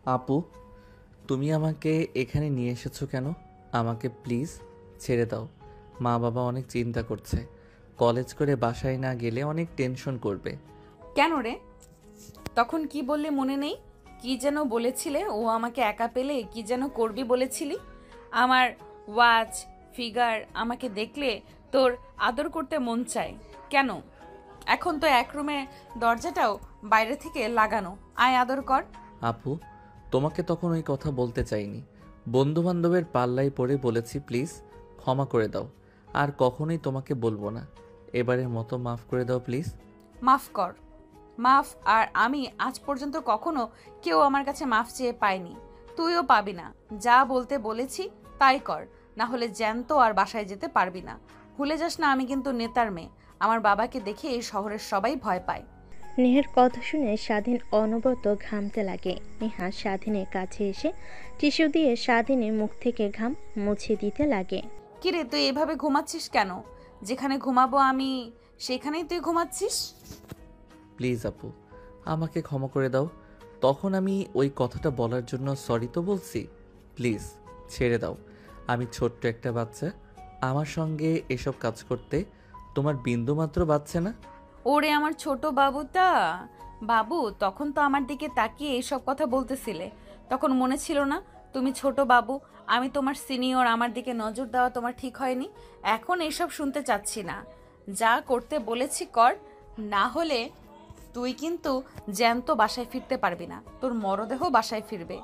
আপু, তুমি আমাকে এখানে নিয়ে এসেছো কেন? আমাকে প্লিজ ছেড়ে দাও। মা বাবা অনেক চিন্তা করছে। কলেজ করে বাসায় না গেলে অনেক টেনশন করবে। কেন রে? তখন কি বললে মনে নেই? কি যেন বলেছিলে, ও আমাকে একা পেলে কি যেন করবি বলেছিলি? আমার ওয়াচ, ফিগার আমাকে দেখলে তোর আদর করতে মন চায় কেন? এখন তো এক রুমে দরজাটাও বাইরে থেকে লাগানো, আয় আদর কর। আপু, তোমাকে তখন ওই কথা বলতে চাইনি। বন্ধু বান্ধবের পাল্লায় পড়ে বলেছি, প্লিজ ক্ষমা করে দাও। আর কখনোই তোমাকে বলবো না। এবারের মতো মাফ করে দাও প্লিজ। মাফ কর। মাফ? আর আমি আজ পর্যন্ত কখনো কেউ আমার কাছে মাফ চেয়ে পাইনি, তুইও পাবি না। যা বলতে বলেছি তাই কর, না হলে জ্যান্ত আর বাসায় যেতে পারবি না। ভুলে যাস না আমি কিন্তু নেতার মেয়ে। আমার বাবাকে দেখে এই শহরের সবাই ভয় পায়। নেহার কথা শুনে স্বাধীন অনবরত ঘামতে লাগে। নেহা স্বাধীনের কাছে এসে টিস্যু দিয়ে স্বাধীনের মুখ থেকে ঘাম মুছে দিতে লাগে। কিরে, তুই এভাবে ঘুমাচ্ছিস কেন? যেখানে ঘুমাবো আমি সেখানেই তুই ঘুমাচ্ছিস। প্লিজ আপু, আমাকে ক্ষমা করে দাও। তখন আমি ওই কথাটা বলার জন্য সরি তো বলছি। প্লিজ ছেড়ে দাও। আমি ছোট্ট একটা বাচ্চা। আমার সঙ্গে এসব কাজ করতে তোমার বিন্দুমাত্র বাচ্চা না। ওরে আমার ছোট বাবুটা। বাবু, তখন তো আমার দিকে তাকিয়ে এইসব কথা বলতেছিলে। তখন মনে ছিল না তুমি ছোট বাবু, আমি তোমার সিনিয়র, আমার দিকে নজর দেওয়া তোমার ঠিক হয়নি। এখন এইসব শুনতে চাচ্ছি না। যা করতে বলেছি কর, না হলে তুই কিন্তু জ্যান্ত বাসায় ফিরতে পারবি না, তোর মরদেহ বাসায় ফিরবে।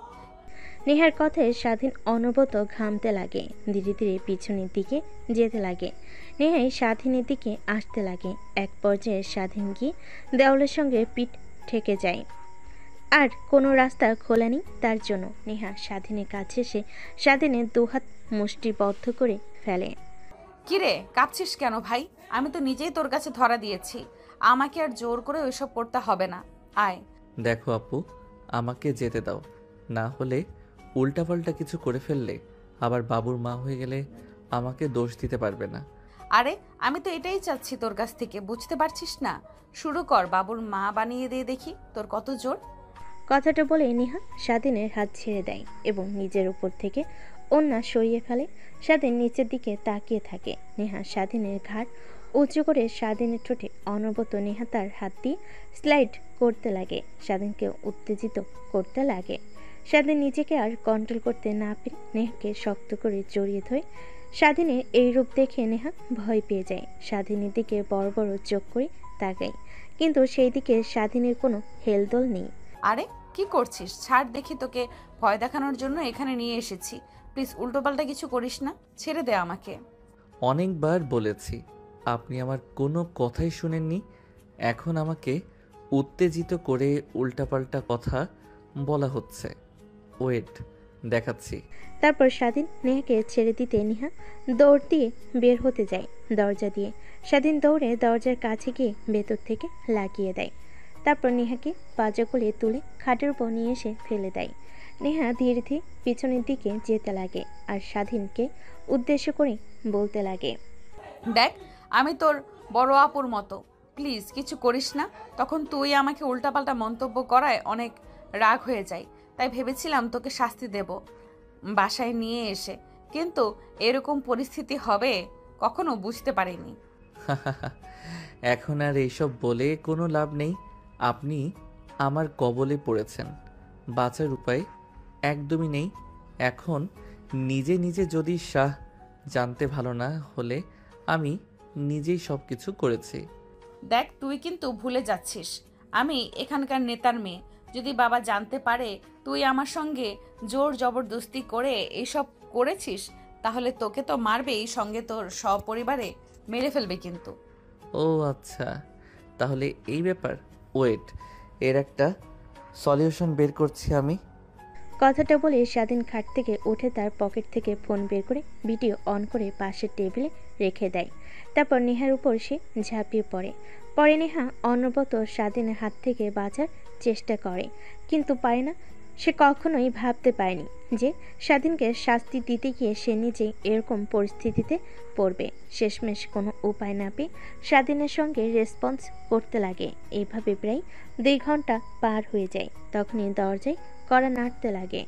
নেহার কথায় স্বাধীন অনবরত ঘামতে লাগে। ধীরে ধীরে পিছনের দিকে যেতে লাগে। নেহাই স্বাধীনের দিকে আসতে লাগে। এক পর্যায়ে স্বাধীন গিয়ে দেওয়ালের সঙ্গে পিঠ ঠেকে যায়। আর কোনো রাস্তা খোলা নেই তার জন্য। নেহা স্বাধীনের কাছে এসে স্বাধীনের দুহাত মুষ্টিবদ্ধ করে ফেলে। কিরে, কাঁপছিস কেন ভাই? আমি তো নিজেই তোর কাছে ধরা দিয়েছি, আমাকে আর জোর করে ওইসব করতে হবে না। আয়। দেখো আপু, আমাকে যেতে দাও। না হলে উল্টাপাল্টা কিছু করে ফেললে আবার বাবুর মা হয়ে গেলে আমাকে দোষ দিতে পারবে না। আরে, আমি তো এটাই চাচ্ছি তোর কাছ থেকে, বুঝতে পারছিস না? শুরু কর, বাবুর মা বানিয়ে দিয়ে দেখি তোর কত জোর। কথাটা বলে নেহা স্বাধীনের হাত ছেড়ে দেয় এবং নিজের উপর থেকে ওড়না সরিয়ে ফেলে। স্বাধীন নিচের দিকে তাকিয়ে থাকে। নেহা স্বাধীনের ঘাড় উঁচু করে স্বাধীনের ঠোঁটে অনবরত নেহা তার হাত দিয়ে স্লাইড করতে লাগে, স্বাধীনকে উত্তেজিত করতে লাগে। স্বাধীন নিজেকে আর কন্ট্রোল করতে না পেরে নেহাকে শক্ত করে জড়িয়ে ধরে। স্বাধীনের এই রূপ দেখে নেহা ভয় পেয়ে যায়। স্বাধীনের দিকে বড় বড় চোখ করে তাকায়, কিন্তু সেই দিকে স্বাধীনের কোনো হেলদোল নেই। আরে, কি করছিস? ছাড় দেখি, তোকে ভয় দেখানোর জন্য এখানে নিয়ে এসেছি। প্লিজ উল্টোপাল্টা কিছু করিস না, ছেড়ে দে আমাকে। অনেকবার বলেছি, আপনি আমার কোনো কথাই শুনেননি। এখন আমাকে উত্তেজিত করে উল্টাপাল্টা কথা বলা হচ্ছে। ওয়েট, দেখাচ্ছি। তারপর স্বাধীন নেহাকে ছেড়ে দিতে নেহা দৌড় দিয়ে বের হতে যায় দরজা দিয়ে। স্বাধীন দৌড়ে দরজার কাছে গিয়ে ভেতর থেকে লাগিয়ে দেয়। তারপর নেহাকে পাজা করে তুলে খাটের উপর নিয়ে এসে ফেলে দেয়। নেহা ধীরে ধীরে পিছনের দিকে যেতে লাগে আর স্বাধীনকে উদ্দেশ্য করে বলতে লাগে। দেখ, আমি তোর বড় আপুর মতো, প্লিজ কিছু করিস না। তখন তুই আমাকে উল্টাপাল্টা মন্তব্য করায় অনেক রাগ হয়ে যায়, তাই ভেবেছিলাম তোকে শাস্তি দেব বাসায় নিয়ে এসে, কিন্তু এরকম পরিস্থিতি হবে কখনো বুঝতে পারিনি। এখন আর এইসব বলে কোনো লাভ নেই। আপনি আমার কবলে পড়েছেন। বাঁচার উপায় একদমই নেই। এখন নিজে নিজে যদি জানতে ভালো না হলে আমি নিজেই সব কিছু করেছি। দেখ, তুই কিন্তু ভুলে যাচ্ছিস আমি এখানকার নেতার মেয়ে। যদি বাবা জানতে পারে তুই আমার সঙ্গে জোর জবরদস্তি করে এসব করেছিস, তাহলে তোকে তো মারবেই, সঙ্গে তোর সপরিবারে মেরে ফেলবে কিন্তু। ও আচ্ছা, তাহলে এই ব্যাপার। ওয়েট, এর একটা সলিউশন বের করছি আমি। কথাটা বলে স্বাধীন খাট থেকে উঠে তার পকেট থেকে ফোন বের করে ভিডিও অন করে পাশের টেবিলে রেখে দেয়। তারপর নেহার উপর সে ঝাঁপিয়ে পড়ে। পরে নেহা অনবরত স্বাধীনের হাত থেকে বাঁচার চেষ্টা করে, কিন্তু পারে না। সে কখনোই ভাবতে পারেনি যে স্বাধীনকে শাস্তি দিতে গিয়ে সে নিজেই এরকম পরিস্থিতিতে পড়বে। শেষমেশ কোনো উপায় না পেয়ে স্বাধীনের সঙ্গে রেসপন্স করতে লাগে। এইভাবে প্রায় 2 ঘন্টা পার হয়ে যায়। তখনই দরজায় কড়া নাড়তে লাগে।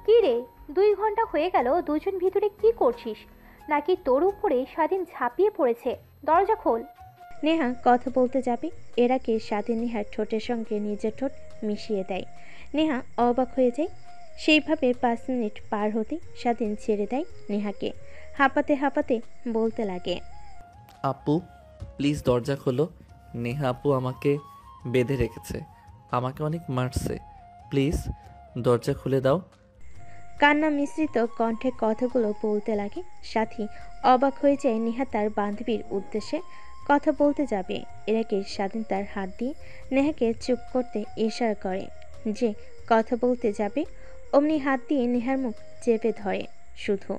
কি রে, 2 ঘন্টা হয়ে গেল দুজন ভিতরে কি করছিস? নাকি তোর উপরে স্বাধীন ঝাঁপিয়ে পড়েছে? দরজা খোল। নেহা কথা বলতে যাবে এর আগে স্বাধীন নেহার ঠোঁটের সঙ্গে নিজের ঠোঁট মিশিয়ে দেয়। নেহা অবাক হয়ে যায়। সেইভাবে 5 মিনিট পার হতে স্বাধীন ছেড়ে দেয় নেহাকে। হাঁপাতে হাঁপাতে বলতে লাগে, আপু প্লিজ দরজা খোলো। নেহা আপু আমাকে বেঁধে রেখেছে, আমাকে অনেক মারছে, প্লিজ দরজা খুলে দাও। কান্না মিশ্রিত কণ্ঠে কথাগুলো বলতে লাগে। সাথী অবাক হয়ে যায় নেহা তার বান্ধবীর উদ্দেশ্যে কথা বলতে যাবে এর আগে স্বাধীন তার হাত দিয়ে নেহাকে চুপ করতে ইশারা করে যে কথা বলতে যাবে। অমনি হাত দিয়ে নেহার মুখ চেপে ধরে, শুধু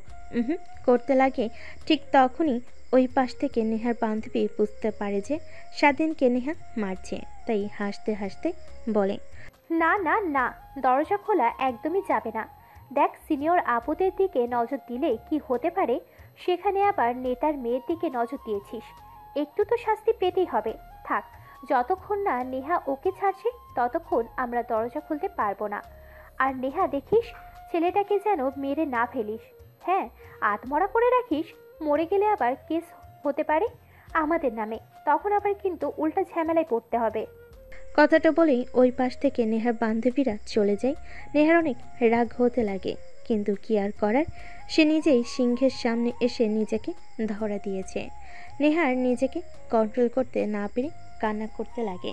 করতে লাগে। ঠিক তখনই ওই পাশ থেকে নেহার বান্ধবী বুঝতে পারে যে স্বাধীনকে নেহা মারছে, তাই হাসতে হাসতে বলে, না না না, দরজা খোলা একদমই যাবে না। দেখ, সিনিয়র আপুদের দিকে নজর দিলে কি হতে পারে, সেখানে আবার নেতার মেয়ের দিকে নজর দিয়েছিস, একটু তো শাস্তি পেতেই হবে। থাক, যতক্ষণ না নেহা ওকে ছাড়ছে ততক্ষণ আমরা দরজা খুলতে পারবো না। আর নেহা, দেখিস ছেলেটাকে যেন মেরে না ফেলিস। হ্যাঁ, আত্মরা করে রাখিস, মরে গেলে আবার কেস হতে পারে আমাদের নামে, তখন আবার কিন্তু উল্টা ঝামেলায় পড়তে হবে। কথাটা বলেই ওই পাশ থেকে নেহার বান্ধবীরা চলে যায়। নেহার অনেক রাগ হতে লাগে, কিন্তু কি আর করার, সে নিজেই সিংহের সামনে এসে নিজেকে ধরা দিয়েছে। নেহার নিজেকে কন্ট্রোল করতে না পেরে কান্না করতে লাগে।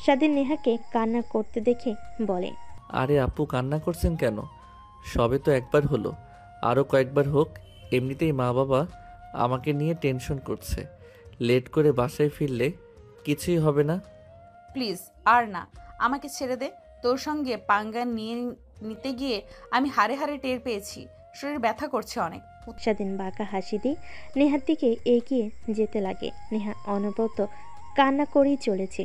স্বাধীন নেহাকে কান্না করতে দেখে বলে, আরে আপু কান্না করছেন কেন? সবে তো একবার হলো, আরও কয়েকবার হোক। এমনিতেই মা বাবা আমাকে নিয়ে টেনশন করছে, লেট করে বাসায় ফিরলে কিছুই হবে না। প্লিজ আর না, আমাকে ছেড়ে দে। তোর সঙ্গে পাঙ্গা নিতে গিয়ে আমি হাড়ে হাড়ে টের পেয়েছি, শরীর ব্যথা করছে অনেক। স্বাধীন বাঁকা হাসি দিয়ে নেহার দিকে এগিয়ে যেতে লাগে। নেহা অনবরত কান্না করেই চলেছে,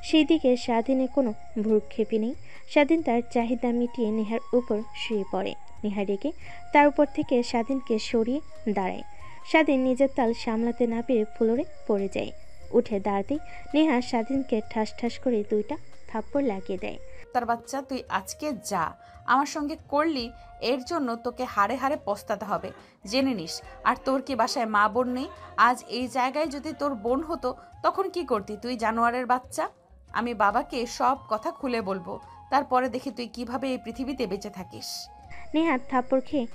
সেই দিকে স্বাধীনের কোনো ভ্রুক্ষেপই নেই। স্বাধীন তার চাহিদা মিটিয়ে নেহার উপর শুয়ে পড়ে। নেহা রেগে তার উপর থেকে স্বাধীনকে সরিয়ে দাঁড়ায়। স্বাধীন নিজের তাল সামলাতে না পেরে ফ্লোরে পড়ে যায়। উঠে দাঁড়াতেই নেহা স্বাধীনকে ঠাস ঠাস করে 2টা থাপ্পড় লাগিয়ে দেয়। তার বাচ্চা, তুই আজকে যা আমার সঙ্গে করলি, এর জন্য তোকে হাড়ে হাড়ে পস্তাতে হবে, জেনে নিস। আর তোর কি বাসায় মা বোন নেই? আজ এই জায়গায় যদি তোর বোন হতো তখন কি করতি তুই, জানোয়ারের বাচ্চা? আমি বাবাকে সব কথা খুলে বলবো, তারপরে দেখি তুই কিভাবে এই পৃথিবীতে বেঁচে থাকিস। নেহা থাপ্পড় খেয়ে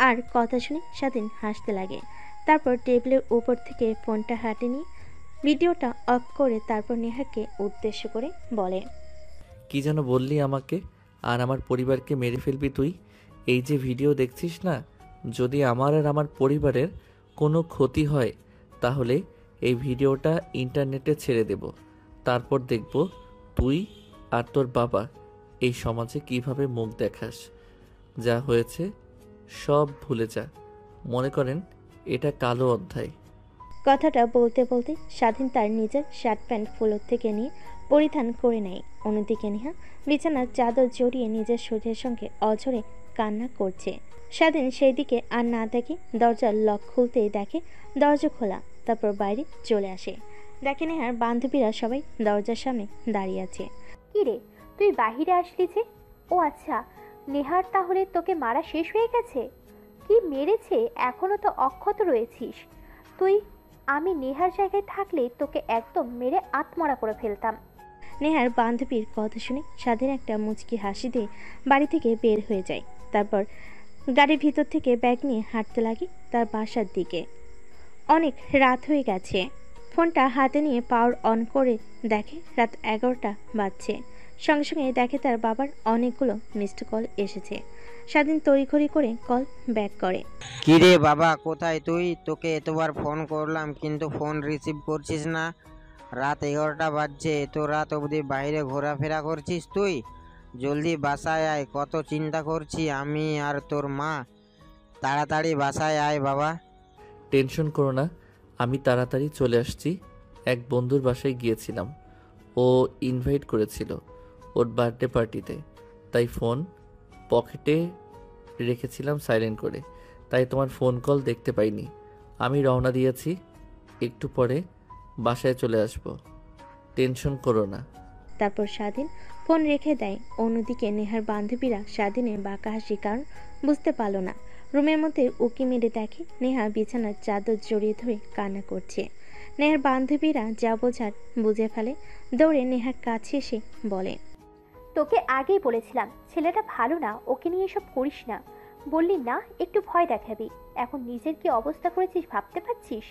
আর কথা শুনে স্বাধীন হাসতে লাগে। তারপর টেবিলের উপর থেকে ফোনটা হাতে নিয়ে ভিডিওটা অফ করে তারপর নেহাকে উদ্দেশ্য করে বলে, কি যেন বললি আমাকে আর আমার পরিবারকে মেরে ফেলবি তুই? এই যে ভিডিও দেখছিস না, যদি আমার আর আমার পরিবারের কোনো ক্ষতি হয় তাহলে এই ভিডিওটা ইন্টারনেটে ছেড়ে দেব, তারপর দেখব তুই আর তোর বাবা এই সমাজে কিভাবে মুখ দেখাস। যা হয়েছে সব ভুলে যা, মনে করেন এটা কালো অধ্যায়। কথাটা বলতে বলতে স্বাধীন তার নিজের শার্ট প্যান্ট ফ্লোর থেকে নিয়ে পরিধান করে নেয়। অন্যদিকে নেহা বিছানার চাদর জড়িয়ে নিজের শরীরের সঙ্গে অঝরে কান্না করছে। স্বাধীন সেই দিকে আর না দেখে দরজার লক খুলতেই দেখে দরজা খোলা। তারপর বাইরে চলে আসে, দেখে নেহার বান্ধবীরা সবাই দরজার সামনে দাঁড়িয়ে আছে। কি রে, তুই বাহিরে আসলি যে? ও আচ্ছা, নেহার তাহলে তোকে মারা শেষ হয়ে গেছে? কি মেরেছে, এখনো তো অক্ষত রয়েছিস তুই। আমি নেহার জায়গায় থাকলে তোকে একদম মেরে আত্মরা করে ফেলতাম। নেহার বান্ধবীর কথা শুনে স্বাধীন একটা মুচকি হাসি দিয়ে বাড়ি থেকে বের হয়ে যায়। তারপর গাড়ির ভিতর থেকে ব্যাগ নিয়ে হাঁটতে লাগে তার বাসার দিকে। অনেক রাত হয়ে গেছে। ফোনটা হাতে নিয়ে পাওয়ার অন করে দেখে রাত 11টা বাজছে। সঙ্গে সঙ্গে দেখে তার বাবার অনেকগুলো মিসড কল এসেছে। স্বাধীন তড়িঘড়ি করে কল ব্যাক করে। কি রে বাবা, কোথায় তুই? তোকে এতবার ফোন করলাম কিন্তু ফোন রিসিভ করছিস না। রাত 11টা বাজছে, এত রাত অবধি বাইরে ঘোরাফেরা করছিস তুই? জলদি বাসায় আয়, কত চিন্তা করছি আমি আর তোর মা। তাড়াতাড়ি বাসায় আয় বাবা। টেনশন করো না, আমি তাড়াতাড়ি চলে আসছি। এক বন্ধুর বাসায় গিয়েছিলাম, ও ইনভাইট করেছিল ওর বার্থডে পার্টিতে, তাই ফোন পকেটে রেখেছিলাম সাইলেন্ট করে, তাই তোমার ফোন কল দেখতে পাইনি। আমি রওনা দিয়েছি, একটু পরে বাসায় চলে আসব, টেনশন করো না। তারপর স্বাধীন ফোন রেখে দেয়। অন্যদিকে নেহার বান্ধবীরা স্বাধীনের বাঁকা হাসির কারণ বুঝতে পারল না। রুমের মধ্যে উকি মেরে দেখে নেহা বিছানার চাদর জড়িয়ে ধরে কান্না করছে। নেহার বান্ধবীরা যা বোঝার বুঝে ফেলে, দৌড়ে নেহার কাছে এসে বলে, তোকে আগেই বলেছিলাম ছেলেটা ভালো না, ওকে নিয়ে এসব করিস না। বললি না একটু ভয় দেখাবি, এখন নিজের কি অবস্থা করেছিস ভাবতে পারছিস?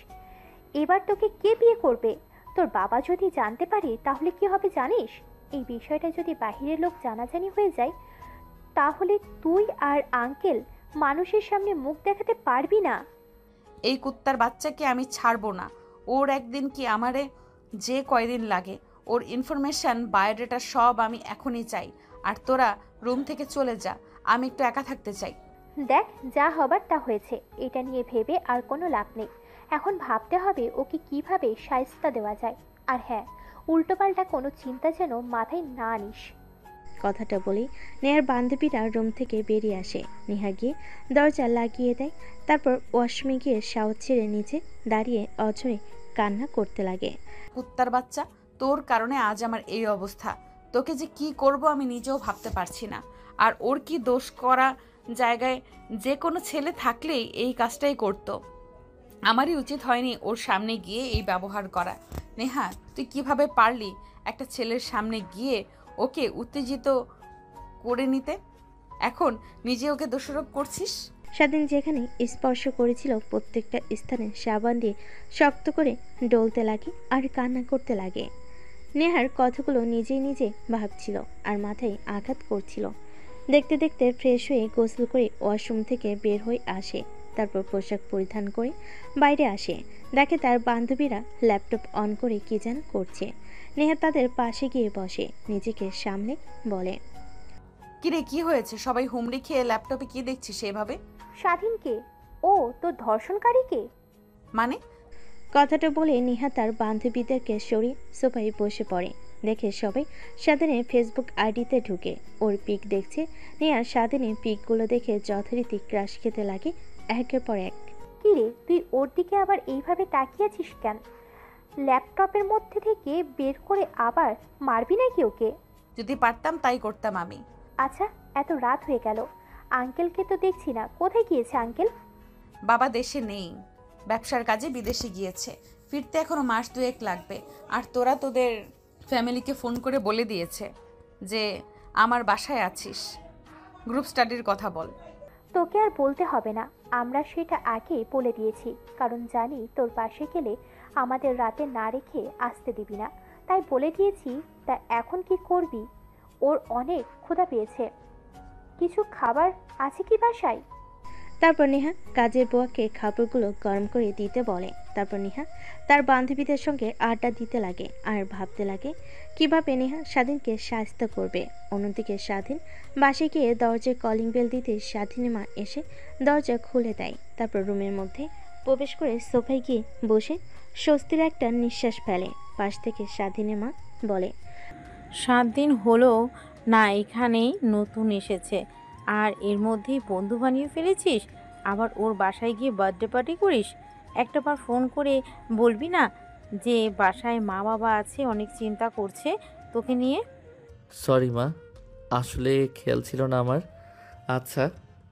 এবার তোকে কে বিয়ে করবে? তোর বাবা যদি জানতে পারে তাহলে কি হবে জানিস? এই বিষয়টা যদি বাহিরের লোক জানাজানি হয়ে যায় তাহলে তুই আর আঙ্কেল মানুষের সামনে মুখ দেখাতে পারবি না। এই কুত্তার বাচ্চাকে আমি ছাড়বো না। ওর একদিন কি আমারে যে কয়দিন লাগে, ওর ইনফরমেশন বায়োডাটা সব আমি এখনই চাই। আর তোরা রুম থেকে চলে যা, আমি একটু একা থাকতে চাই। দেখ যা হবার তা হয়েছে, এটা নিয়ে ভেবে আর কোনো লাভ নেই। এখন ভাবতে হবে ওকে কিভাবে শায়েস্তা দেওয়া যায়। আর হ্যাঁ, উল্টোপাল্টা কোনো চিন্তা যেন মাথায় না আনিস। কথাটা বলেই নেহার বান্ধবীরা রুম থেকে বেরিয়ে আসে। নেহা গিয়ে দরজা লাগিয়ে দেয়। তারপর ওয়াশরুমে গিয়ে শাওয়ার ছেড়ে নিচে দাঁড়িয়ে অঝরে কান্না করতে লাগে। কুত্তার বাচ্চা, তোর কারণে আজ আমার এই অবস্থা। তোকে যে কি করব আমি নিজেও ভাবতে পারছি না। আর ওর কি দোষ? করা জায়গায় যে কোনো ছেলে থাকলেই এই কাজটাই করতো। আমারই উচিত হয়নি ওর সামনে গিয়ে এই ব্যবহার করা। নেহা, তুই কিভাবে পারলি একটা ছেলের সামনে গিয়ে ওকে উত্তেজিত করে নিতে? এখন নিজে ওকে দোষারোপ করছিস। স্বাধীন যেখানে স্পর্শ করেছিল প্রত্যেকটা স্থানে সাবান দিয়ে শক্ত করে ডলতে লাগে আর কান্না করতে লাগে। নেহার কথাগুলো নিজেই নিজে ভাবছিল আর মাথায় আঘাত করছিল। দেখতে দেখতে ফ্রেশ হয়ে গোসল করে ওয়াশরুম থেকে বের হয়ে আসে। তারপর পোশাক পরিধান করে বাইরে আসে। দেখে তার বান্ধবীরা ল্যাপটপ অন করে কি যেন করছে। নেহা তাদের পাশে গিয়ে বসে, নিজেকে সামনে বলে, কিরে, কি হয়েছে? সবাই হুমড়ি খেয়ে ল্যাপটপে কি দেখছিস এভাবে? স্বাধীনকে? ও তোর ধর্ষণকারীকে? মানে? কথাটা বলে নেহা তার বান্ধবীদেরকে সরিয়ে সোফায় বসে পড়ে। দেখে সবাই স্বাধীনের ফেসবুক আইডিতে ঢুকে ওর পিক দেখছে। নেহা স্বাধীনের পিকগুলো দেখে যথারীতি ক্রাশ খেতে লাগে একের পর এক। কিরে, তুই ওর দিকে আবার এইভাবে তাকিয়ে আছিস কেন? ল্যাপটপের মধ্যে থেকে বের করে আবার মারবি নাকি ওকে? যদি পারতাম তাই করতাম আমি। আচ্ছা, এত রাত হয়ে গেল, আঙ্কেলকে তো দেখছি না, কোথায় গিয়েছে আঙ্কেল? বাবা দেশে নেই, ব্যবসার কাজে বিদেশে গিয়েছে। ফিরতে এখনো মাস দুয়েক লাগবে। আর তোরা তোদের ফ্যামিলিকে ফোন করে বলে দিয়েছে যে আমার বাসায় আছিস। গ্রুপ স্টাডির কথা বল। তোকে আর বলতে হবে না, আমরা সেটা আগেই বলে দিয়েছি, কারণ জানি তোর পাশে গেলে আমাদের রাতে না রেখে আসতে দিবি না, তাই বলে দিয়েছি। তা এখন কি করবি? ওর অনেক ক্ষুধা পেয়েছে, কিছু খাবার আছে কি বাসায়? তারপর নেহা কাজের বুয়াকে খাবারগুলো গরম করে দিতে বলে। তারপর নেহা তার বান্ধবীদের সঙ্গে আড্ডা দিতে লাগে আর ভাবতে লাগে কিভাবে নেহা স্বাধীনকে সাহায্য করবে। অন্যদিকে স্বাধীন বাসে গিয়ে দরজায় কলিং বেল দিতে স্বাধীনের মা এসে দরজা খুলে দেয়। তারপর রুমের মধ্যে প্রবেশ করে সোফায় গিয়ে বসে স্বস্তির একটা নিঃশ্বাস ফেলে। পাশ থেকে স্বাধীনের মা বলে, 7 দিন হলো না এখানেই নতুন এসেছে, আর এর মধ্যেই বন্ধু বানিয়ে ফেলেছিস। আবার ওর বাসায় গিয়ে বার্থডে পার্টি করিস। একটাবার ফোন করে বলবি না যে বাসায় মা বাবা আছে, অনেক চিন্তা করছে তোকে নিয়ে? সরি মা, আসলে খেয়াল ছিল না আমার। আচ্ছা,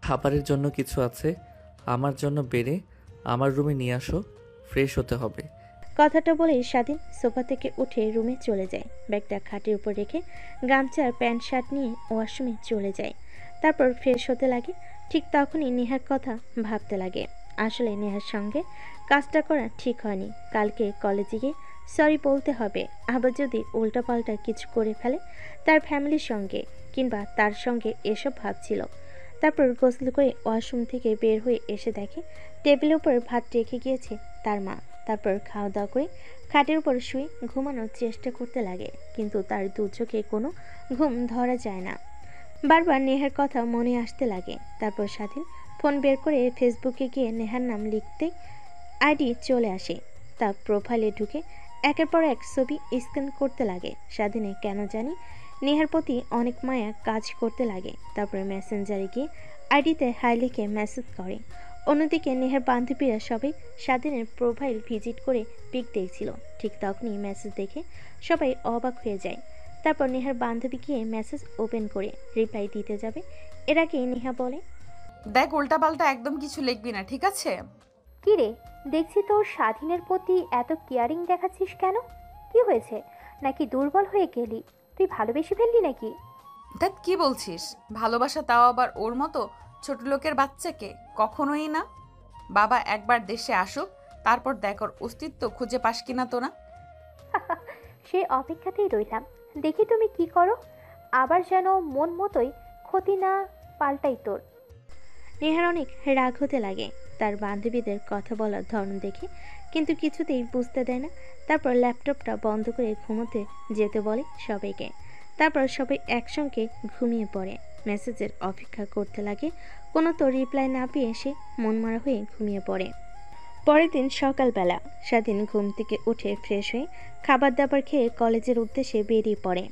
খাবারের জন্য কিছু আছে আমার জন্য বেড়ে আমার রুমে নিয়ে আসো, ফ্রেশ হতে হবে। কথাটা বলেই স্বাধীন সোফা থেকে উঠে রুমে চলে যায়। ব্যাগটা খাটের উপর রেখে গামছার প্যান্ট শার্ট নিয়ে ওয়াশরুমে চলে যায়। তারপর ফ্রেশ হতে লাগে। ঠিক তখনই নেহার কথা ভাবতে লাগে। আসলে নেহার সঙ্গে কাজটা করা ঠিক হয়নি। কালকে কলেজে গিয়ে সরি বলতে হবে। আবার যদি উল্টাপাল্টা কিছু করে ফেলে তার ফ্যামিলির সঙ্গে কিংবা তার সঙ্গে, এসব ভাবছিল। তারপর গোসল করে ওয়াশরুম থেকে বের হয়ে এসে দেখে টেবিলের উপর ভাত রেখে গিয়েছে তার মা। তারপর খাওয়া দাওয়া করে খাটের উপর শুয়ে ঘুমানোর চেষ্টা করতে লাগে, কিন্তু তার দু চোখে কোনো ঘুম ধরা যায় না। বারবার নেহার কথা মনে আসতে লাগে। তারপর স্বাধীন ফোন বের করে ফেসবুকে গিয়ে নেহার নাম লিখতে আইডি চলে আসে। তার প্রোফাইলে ঢুকে একের পর এক ছবি স্ক্যান করতে লাগে। স্বাধীনে কেন জানি নেহার প্রতি অনেক মায়া কাজ করতে লাগে। তারপরে মেসেঞ্জারে গিয়ে আইডিতে হাই লিখে মেসেজ করে। অন্যদিকে নেহার বান্ধবীরা সবাই স্বাধীনের প্রোফাইল ভিজিট করে পিক দেখছিল। ঠিক তখনই মেসেজ দেখে সবাই অবাক হয়ে যায়। তারপর নেহার বান্ধবী গিয়ে মেসেজ ওপেন করে রিপ্লাই দিতে যাবে, এর আগে নেহা বলে, দেখ উল্টাপাল্টা একদম কিছু লিখবি না, ঠিক আছে? কি রে, দেখছি তোর স্বাধীনের প্রতি এত কেয়ারিং দেখাচ্ছিস কেন? কি হয়েছে? নাকি দুর্বল হয়ে গেলি? তুই ভালোবেসে ফেললি নাকি? দেখ কি বলছিস? ভালোবাসা, তাও আবার ওর মতো ছোট লোকের বাচ্চাকে? কখনোই না। বাবা একবার দেশে আসুক, তারপর দেখ ওর অস্তিত্ব খুঁজে পাস কিনা তোরা। সে অপেক্ষাতেই রইলাম, দেখি তুমি কি করো। আবার যেন মন মতোই ক্ষতি না পাল্টাই তোর। নেহার অনেক রাগ হতে লাগে তার বান্ধবীদের কথা বলার ধরন দেখে, কিন্তু কিছুতেই বুঝতে দেয় না। তারপর ল্যাপটপটা বন্ধ করে ঘুমোতে যেতে বলে সবাইকে। তারপর সবাই একসঙ্গে ঘুমিয়ে পড়ে। মেসেজের অপেক্ষা করতে লাগে, কোনো তো রিপ্লাই না পেয়ে সে মনমরা হয়ে ঘুমিয়ে পড়ে। পরের দিন সকালবেলা স্বাধীন ঘুম থেকে উঠে ফ্রেশ হয়ে খাবার দাবার খেয়ে কলেজের উদ্দেশ্যে বেরিয়ে পড়ে।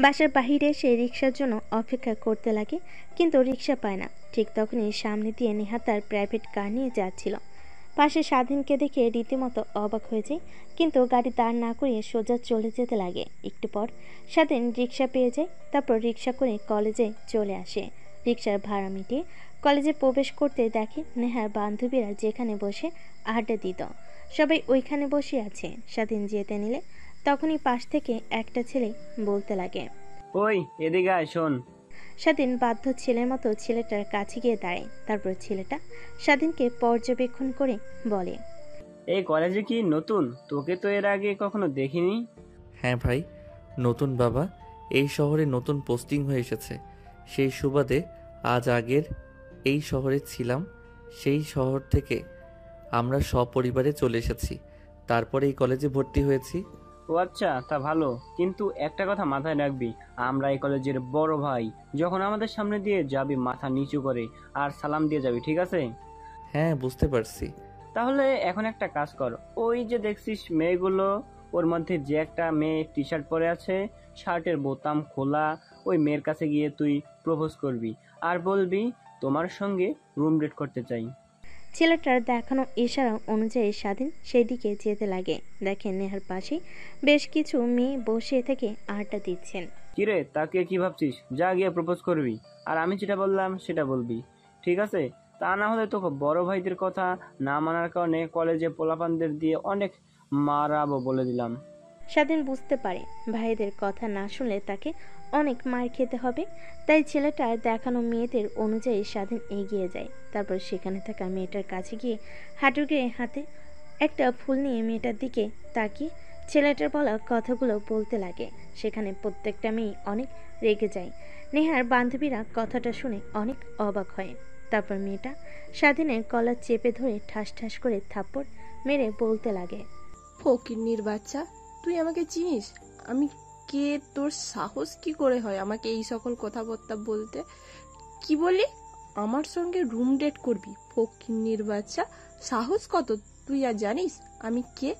বাসার বাহিরে সে রিক্সার জন্য অপেক্ষা করতে লাগে, কিন্তু রিক্সা পায় না। ঠিক তখনই সামনে দিয়ে নেহা তার প্রাইভেট কার নিয়ে যাচ্ছিল। পাশে স্বাধীনকে দেখে রীতিমতো অবাক হয়ে যায়, কিন্তু গাড়ি দাঁড় না করিয়ে সোজা চলে যেতে লাগে। একটু পর স্বাধীন রিক্সা পেয়ে যায়, তারপর রিক্সা করে কলেজে চলে আসে। রিক্সার ভাড়া মিটিয়ে কলেজে প্রবেশ করতে দেখে নেহার বান্ধবীরা যেখানে বসে আড্ডা দিত সবাই ওইখানে বসে আছে। স্বাধীন যেতে নিলে তখনই পাশ থেকে একটা ছেলে বলতে লাগে, ওই এদিকে আয় শোন। স্বাধীন বাধ্য ছেলের মতো ছেলেটার কাছে গিয়ে দাঁড়ায়। তারপর ছেলেটা স্বাধীনকে পর্যবেক্ষণ করে বলে, এই কলেজে কি নতুন? তোকে তো এর আগে কখনো দেখিনি। হ্যাঁ ভাই, নতুন বাবা। এই শহরে নতুন পোস্টিং হয়ে এসেছে, সেই সুবাদে আজ আগের এই শহরে ছিলাম। সেই শহর থেকে আমরা সপরিবারে চলে এসেছি, তারপরে এই কলেজে ভর্তি হয়েছি। ও আচ্ছা, তা ভালো। কিন্তু একটা কথা মাথায় রাখবি, আমরা এই কলেজের বড় ভাই। যখন আমাদের সামনে দিয়ে যাবি মাথা নিচু করে আর সালাম দিয়ে যাবি, ঠিক আছে? হ্যাঁ, বুঝতে পারছি। তাহলে এখন একটা কাজ কর, ওই যে দেখছিস মেয়েগুলো, ওর মধ্যে যে একটা মেয়ে টি শার্ট পরে আছে, শার্টের বোতাম খোলা, ওই মেয়ের কাছে গিয়ে তুই প্রপোজ করবি আর বলবি তোমার সঙ্গে রুম ডেট করতে চাই। ছেলেটার দেখানো ইশারা অনুযায়ী স্বাধীন সেই দিকে যেতে লাগে। দেখেন নেহার পাশে বেশ কিছু মেয়ে বসে থেকে আড্ডা দিচ্ছেন। কিরে, তাকে কি ভাবছিস? যা গিয়ে প্রপোজ করবি, আর আমি যেটা বললাম সেটা বলবি, ঠিক আছে? তা না হলে তোকে বড় ভাইদের কথা না মানার কারণে কলেজে পোলাপানদের দিয়ে অনেক মারাবো বলে দিলাম। স্বাধীন বুঝতে পারে ভাইদের কথা না শুনলে তাকে অনেক মার খেতে হবে, তাই ছেলেটার দেখানো মেয়েদের অনুযায়ী স্বাধীন এগিয়ে যায়। তারপর সেখানে থাকা মেয়েটার কাছে গিয়ে হাঁটু গেড়ে হাতে একটা ফুল নিয়ে মেয়েটার দিকে তাকিয়ে ছেলেটার বলা কথাগুলো বলতে লাগে। সেখানে প্রত্যেকটা মেয়ে অনেক রেগে যায়। নেহার বান্ধবীরা কথাটা শুনে অনেক অবাক হয়। তারপর মেয়েটা স্বাধীনের গলা চেপে ধরে ঠাস ঠাস করে থাপ্পড় মেরে বলতে লাগে, ফকিন্নির বাচ্চা, তুই আমাকে চিনিস? আমি কে? তোর সাহস কি করে হয় আমাকে এই সকল কথাবার্তা বলতে? কি বলি? আমার সঙ্গে রুম ডেট করবি? ফকিন্নির বাচ্চা, সাহস কত? তুই আর জানিস আমি কে?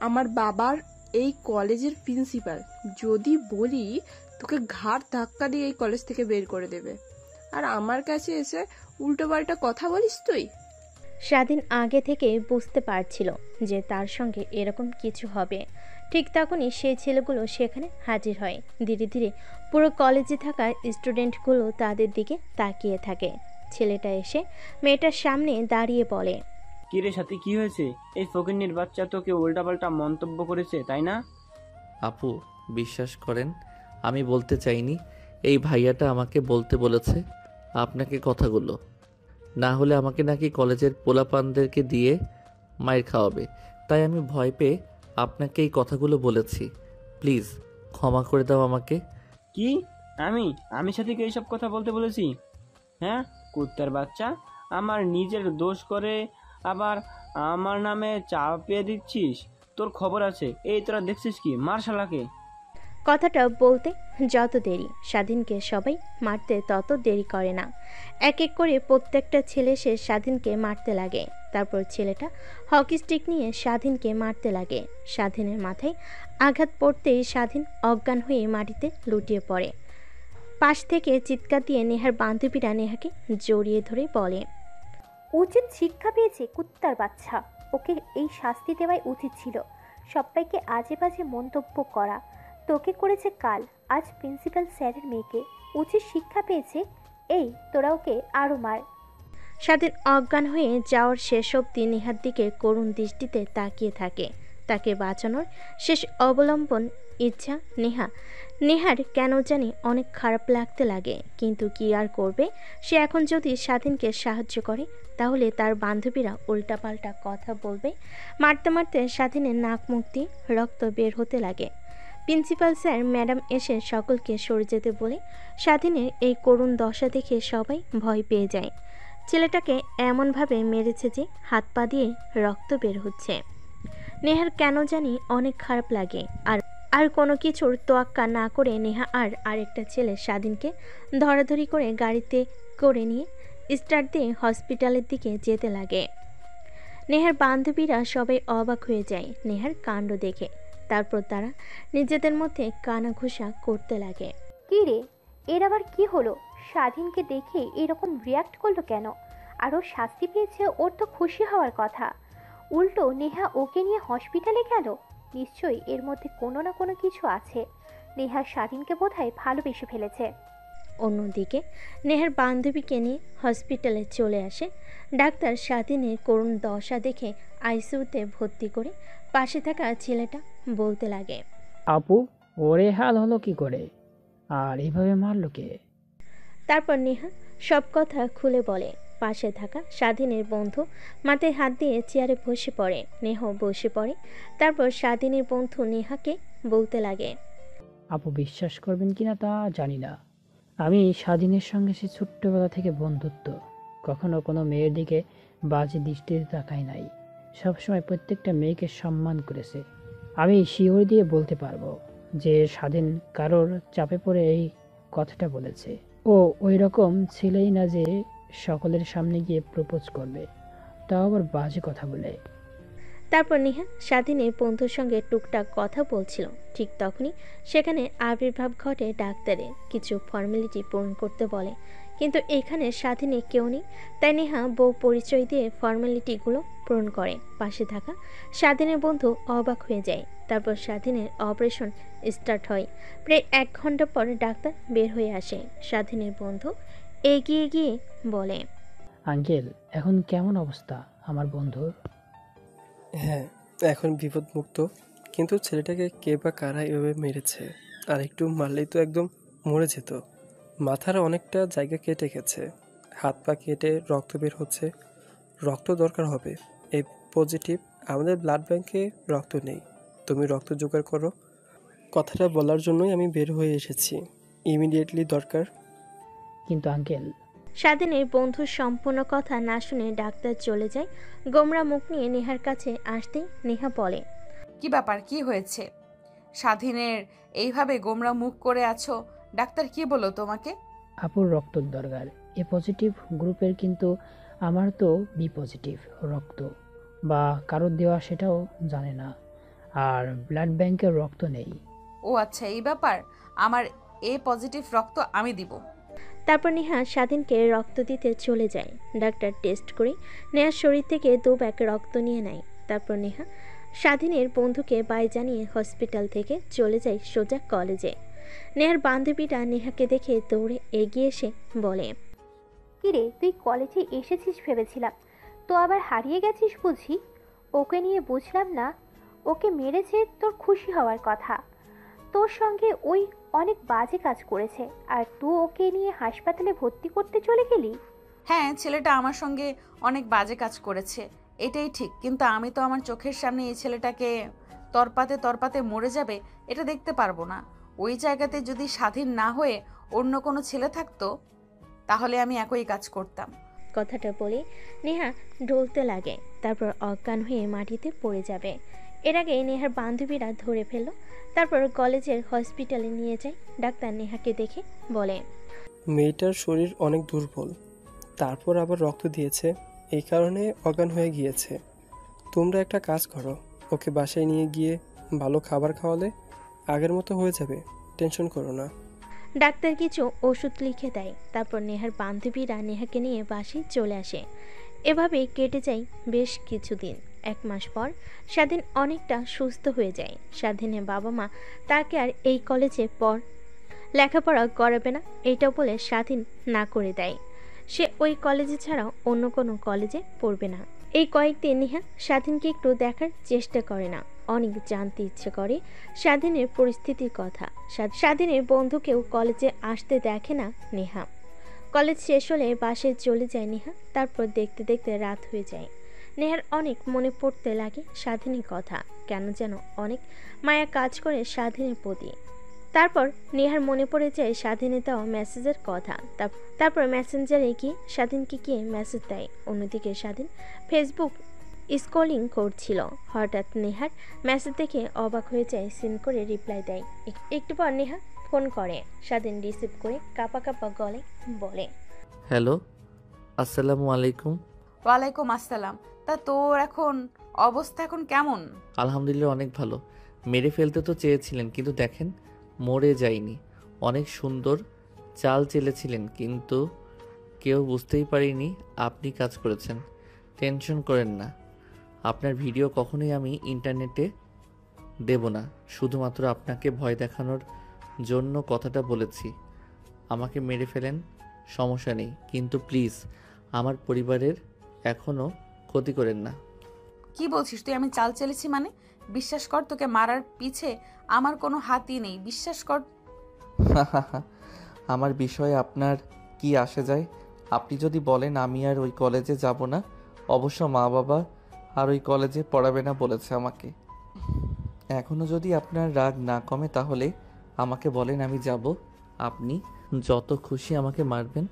আমার বাবার এই কলেজের প্রিন্সিপাল। যদি বলি তোকে ঘাড় ধাক্কা দিয়ে এই কলেজ থেকে বের করে দেবে, আর আমার কাছে এসে উল্টোপাল্টা কথা বলিস তুই? স্বাধীন আগে থেকে বুঝতে পারছিল যে তার সঙ্গে এরকম কিছু হবে। ঠিক তখনই সেই ছেলেগুলো সেখানে হাজির হয়। ধীরে ধীরে পুরো কলেজে থাকা স্টুডেন্টগুলো তাদের দিকে তাকিয়ে থাকে। ছেলেটা এসে মেয়েটার সামনে দাঁড়িয়ে বলে, কিরে সাথী, কি হয়েছে? এই ফকিন্নির বাচ্চা তোকে উল্টাপাল্টা মন্তব্য করেছে, তাই না? আপু, বিশ্বাস করেন, আমি বলতে চাইনি। এই ভাইয়াটা আমাকে বলতে বলেছে আপনাকে কথাগুলো, না হলে আমাকে নাকি কলেজের পোলাপানদেরকে দিয়ে মাইর খাওয়াবে। তাই আমি ভয় পেয়ে আপনাকে এই কথাগুলো বলেছি। প্লিজ ক্ষমা করে দাও আমাকে। কি? আমি আমি সাথীকে এইসব কথা বলতে বলেছি? হ্যাঁ, কুত্তার বাচ্চা, আমার নিজের দোষ করে আবার আমার নামে চাপিয়ে দিচ্ছিস? তোর খবর আছে। এই তোরা দেখছিস কি? মার শালাকে। কথাটা বলতে যত দেরি স্বাধীনকে সবাই মারতে তত দেরি করে না। এক এক করে প্রত্যেকটা ছেলে সে স্বাধীনকে মারতে লাগে। তারপর ছেলেটা হকি স্টিক নিয়ে স্বাধীনকে মারতে লাগে। স্বাধীনের মাথায় আঘাত পড়তেই স্বাধীন অজ্ঞান হয়ে মাটিতে লুটিয়ে পড়ে। পাশ থেকে চিৎকার দিয়ে নেহার বান্ধবীরা নেহাকে জড়িয়ে ধরে বলে, উচিত শিক্ষা পেয়েছে কুত্তার বাচ্চা, ওকে এই শাস্তি দেওয়াই উচিত ছিল। সবাইকে আজে বাজে মন্তব্য করা, তোকে করেছে কাল, আজ প্রিন্সিপাল স্যারের মেয়েকে উচিত শিক্ষা পেয়েছে। এই তোরা ওকে আরো মার। স্বাধীন অজ্ঞান হয়ে যাওয়ার শেষ অবধি নেহার দিকে করুণ দৃষ্টিতে তাকিয়ে থাকে। তাকে বাঁচানোর শেষ অবলম্বন ইচ্ছা নেহার কেন জানি অনেক খারাপ লাগতে লাগে, কিন্তু কি আর করবে। সে এখন যদি স্বাধীনকে সাহায্য করে তাহলে তার বান্ধবীরা উল্টাপাল্টা কথা বলবে। মারতে মারতে স্বাধীনের নাক মুখ দিয়ে রক্ত বের হতে লাগে। প্রিন্সিপাল স্যার ম্যাডাম এসে সকলকে সরে যেতে বলে স্বাধীনের এই করুণ দশা দেখে সবাই ভয় পেয়ে যায়। ছেলেটাকে এমনভাবে মেরেছে যে হাত পা দিয়ে রক্ত বের হচ্ছে। নেহার কেন জানি অনেক খারাপ লাগে। আর কোনো কিছুর তোয়াক্কা না করে নেহা আর আরেকটা ছেলে স্বাধীনকে ধরাধরি করে গাড়িতে করে নিয়ে স্টার্ট দিয়ে হসপিটালের দিকে যেতে লাগে। নেহার বান্ধবীরা সবাই অবাক হয়ে যায় নেহার কাণ্ড দেখে। তারপর তারা নিজেদের মধ্যে কানাঘুষা করতে লাগে। কি রে, এর আবার কি হলো? স্বাধীনকে দেখে এরকম রিয়াক্ট করলো কেন? আরও শাস্তি পেয়েছে, ওর তো খুশি হওয়ার কথা। উল্টো নেহা ওকে নিয়ে হসপিটালে গেল। নিশ্চয়ই এর মধ্যে কোনো না কোনো কিছু আছে। নেহা স্বাধীনকে বোধহয় ভালোবেসে ফেলেছে। অন্যদিকে নেহার বান্ধবীকে নিয়ে হসপিটালে চলে আসে ডাক্তার। স্বাধীনের করুণ দশা দেখে আইসিইউতে ভর্তি করে পাশে থাকা ছেলেটা বলতে লাগে, আপু, ওরে হাল হলো কি করে, আর এইভাবে মারলো কে? তারপর নেহা সব কথা খুলে বলে। পাশে থাকা স্বাধীনের বন্ধু মাথায় হাত দিয়ে চেয়ারে বসে পড়ে। নেহ বসে পড়ে। তারপর স্বাধীনের বন্ধু নেহাকে বলতে লাগে, আপু, বিশ্বাস করবেন কিনা তা জানি না, আমি স্বাধীনের সঙ্গে সে ছোট্টবেলা থেকে বন্ধুত্ব, কখনো কোনো মেয়ের দিকে বাজে দৃষ্টিতে তাকাই নাই। সবসময় প্রত্যেকটা মেয়েকে সম্মান করেছে। আমি শিওর দিয়ে বলতে পারবো যে স্বাধীন কারোর চাপে পড়ে এই কথাটা বলেছে। ও ওই রকম ছেলেই না যে সকলের সামনে গিয়ে প্রপোজ করবে, তাও আবার বাজে কথা বলে। তারপর নেহা স্বাধীনের বন্ধুর সঙ্গে টুকটাক কথা বলছিল। ঠিক তখনই সেখানে আবির্ভাব ঘটে ডাক্তারের। কিছু ফর্মালিটি পূরণ করতে বলে, কিন্তু এখানে স্বাধীনে কেউ নেই। তাই নেহা বউ পরিচয় দিয়ে ফর্মালিটিগুলো পূরণ করে। পাশে থাকা স্বাধীনের বন্ধু অবাক হয়ে যায়। তারপর স্বাধীনের অপারেশন স্টার্ট হয়। প্রায় 1 ঘন্টা পর ডাক্তার বের হয়ে আসে। স্বাধীনের বন্ধু এগিয়ে গিয়ে বলে, আঙ্কেল, এখন কেমন অবস্থা আমার বন্ধুর? হ্যাঁ, এখন বিপদমুক্ত, কিন্তু ছেলেটাকে কে বা কারা এভাবে মেরেছে? আর একটু মারলেই তো একদম মরে যেত। মাথার অনেকটা জায়গা কেটে গেছে, হাত পা কেটে রক্ত বের হচ্ছে। রক্ত দরকার হবে। এই পজিটিভ, আমাদের ব্লাড ব্যাংকে রক্ত নেই। তুমি রক্ত জোগাড় করো। কথাটা বলার জন্যই আমি বের হয়ে এসেছি। ইমিডিয়েটলি দরকার। কিন্তু আঙ্কেল। স্বাধীনের বন্ধুর সম্পূর্ণ কথা না শুনে ডাক্তার চলে যায়। গোমরা মুখ নিয়ে নেহার কাছে আসতেই নেহা বলে, কি ব্যাপার, কি হয়েছে? স্বাধীনের এইভাবে গোমরা মুখ করে আছো, ডাক্তার কি বললো তোমাকে? আপুর রক্ত দরকার, এ পজিটিভ গ্রুপের, কিন্তু আমার তো বি পজিটিভ রক্ত, বা কারোর দেওয়া সেটাও জানে না, আর ব্লাড ব্যাংকের রক্ত নেই। ও আচ্ছা, এই ব্যাপার। আমার এ পজিটিভ রক্ত আমি দিব। তারপর নেহা স্বাধীনকে রক্ত দিতে চলে যায়। ডাক্তার টেস্ট করে নেহার শরীর থেকে 2 ব্যাগ রক্ত নিয়ে নেয়। তারপর নেহা স্বাধীনের বন্ধুকে বাই জানিয়ে হসপিটাল থেকে চলে যায় সোজা কলেজে। নেহার বান্ধবীরা নেহাকে দেখে দৌড়ে এগিয়ে এসে বলে, কিরে, তুই কলেজে এসেছিস ভেবেছিলাম, তো আবার হারিয়ে গেছিস বুঝি? ওকে নিয়ে বুঝলাম না, ওকে মেরেছে তোর খুশি হওয়ার কথা। তোর সঙ্গে ওই অনেক বাজে কাজ করেছে, আর তুই ওকে নিয়ে হাসপাতালে ভর্তি করতে চলে গেলি। হ্যাঁ, ছেলেটা আমার সঙ্গে অনেক বাজে কাজ করেছে, এটাই ঠিক। কিন্তু আমি তো আমার চোখের সামনে এই ছেলেটাকে তরপাতে মরে যাবে এটা দেখতে পারবো না। ওই জায়গাতে যদি স্বাধীন না হয়ে অন্য কোনো ছেলে থাকতো তাহলে আমি একই কাজ করতাম। কথাটা বলে নেহা ডলতে লাগে। তারপর অজ্ঞান হয়ে মাটিতে পড়ে যাবে। এর আগে নেহার বান্ধবীরা ধরে ফেলল। তারপর কলেজের হসপিটালে নিয়ে যায়। ডাক্তার নেহাকে দেখে বলে, মেয়েটার শরীর অনেক দুর্বল, তারপর আবার রক্ত দিয়েছে, এই কারণে অজ্ঞান হয়ে গিয়েছে। তোমরা একটা কাজ করো, ওকে বাসায় নিয়ে গিয়ে ভালো খাবার খাওয়ালে আগের মতো হয়ে যাবে, টেনশন করো না। ডাক্তার কিছু ওষুধ লিখে দেয়। তারপর নেহার বান্ধবীরা নেহাকে নিয়ে বাসায় চলে আসে। এভাবে কেটে যায় বেশ কিছুদিন। 1 মাস পর স্বাধীন অনেকটা সুস্থ হয়ে যায়। স্বাধীনের বাবা মা তাকে আর এই কলেজে লেখাপড়া করাবে না এইটা বলে স্বাধীন না করে দেয়। সে ওই কলেজে ছাড়া অন্য কোনো কলেজে পড়বে না। এই কয়েকদিন নেহা স্বাধীনকে একটু দেখার চেষ্টা করে না, অনেক জানতে ইচ্ছে করে স্বাধীনের পরিস্থিতির কথা। স্বাধীনের বন্ধুকেও কলেজে আসতে দেখে না নেহা। কলেজ শেষ হলে বাসায় চলে যায় নেহা। তারপর দেখতে দেখতে রাত হয়ে যায়। নেহার অনেক মনে পড়তে লাগে স্বাধীনের কথা, কেন যেন অনেক মায়া কাজ করে স্বাধীনের প্রতি। তারপর নেহার মনে পড়ে যায় স্বাধীনের দেওয়া মেসেজের কথা। তারপর মেসেঞ্জারে গিয়ে স্বাধীনকে গিয়ে মেসেজ দেয়। অন্যদিকে স্বাধীন ফেসবুক স্ক্রলিং করছিল। হঠাৎ নেহার মেসেজ দেখে অবাক হয়ে যায়, সিন করে রিপ্লাই দেয়। একটু পর নেহা ফোন করে। স্বাধীন রিসিভ করে কাঁপা কাঁপা গলে বলে, হ্যালো, আসসালামু আলাইকুম। ওয়ালাইকুম আসসালাম। তা তোর অবস্থা এখন কেমন? আলহামদুলিল্লাহ অনেক ভালো। মেরে ফেলতে তো চেয়েছিলেন, কিন্তু দেখেন মরে যায়নি। অনেক সুন্দর চাল চেলেছিলেন, কিন্তু কেউ বুঝতেই পারিনি আপনি কাজ করেছেন। টেনশন করেন না, আপনার ভিডিও কখনোই আমি ইন্টারনেটে দেব না। শুধুমাত্র আপনাকে ভয় দেখানোর জন্য কথাটা বলেছি। আমাকে মেরে ফেলেন, সমস্যা নেই, কিন্তু প্লিজ আমার পরিবারের এখনও ক্ষতি করেন না। কি বলছিস তুই? আমি চাল চেলেছি মানে? বিশ্বাস কর, তোকে মারার পিছে আমার কোনো হাতই নেই, বিশ্বাস কর। আমার বিষয়ে আপনার কি আসে যায়? আপনি যদি বলেন আমি আর ওই কলেজে যাব না, অবশ্য মা বাবা আর ওই কলেজে পড়াবে না বলেছে আমাকে। এখনও যদি আপনার রাগ না কমে তাহলে আমাকে বলেন, আমি যাব। আপনি যত খুশি আমাকে মারবেন,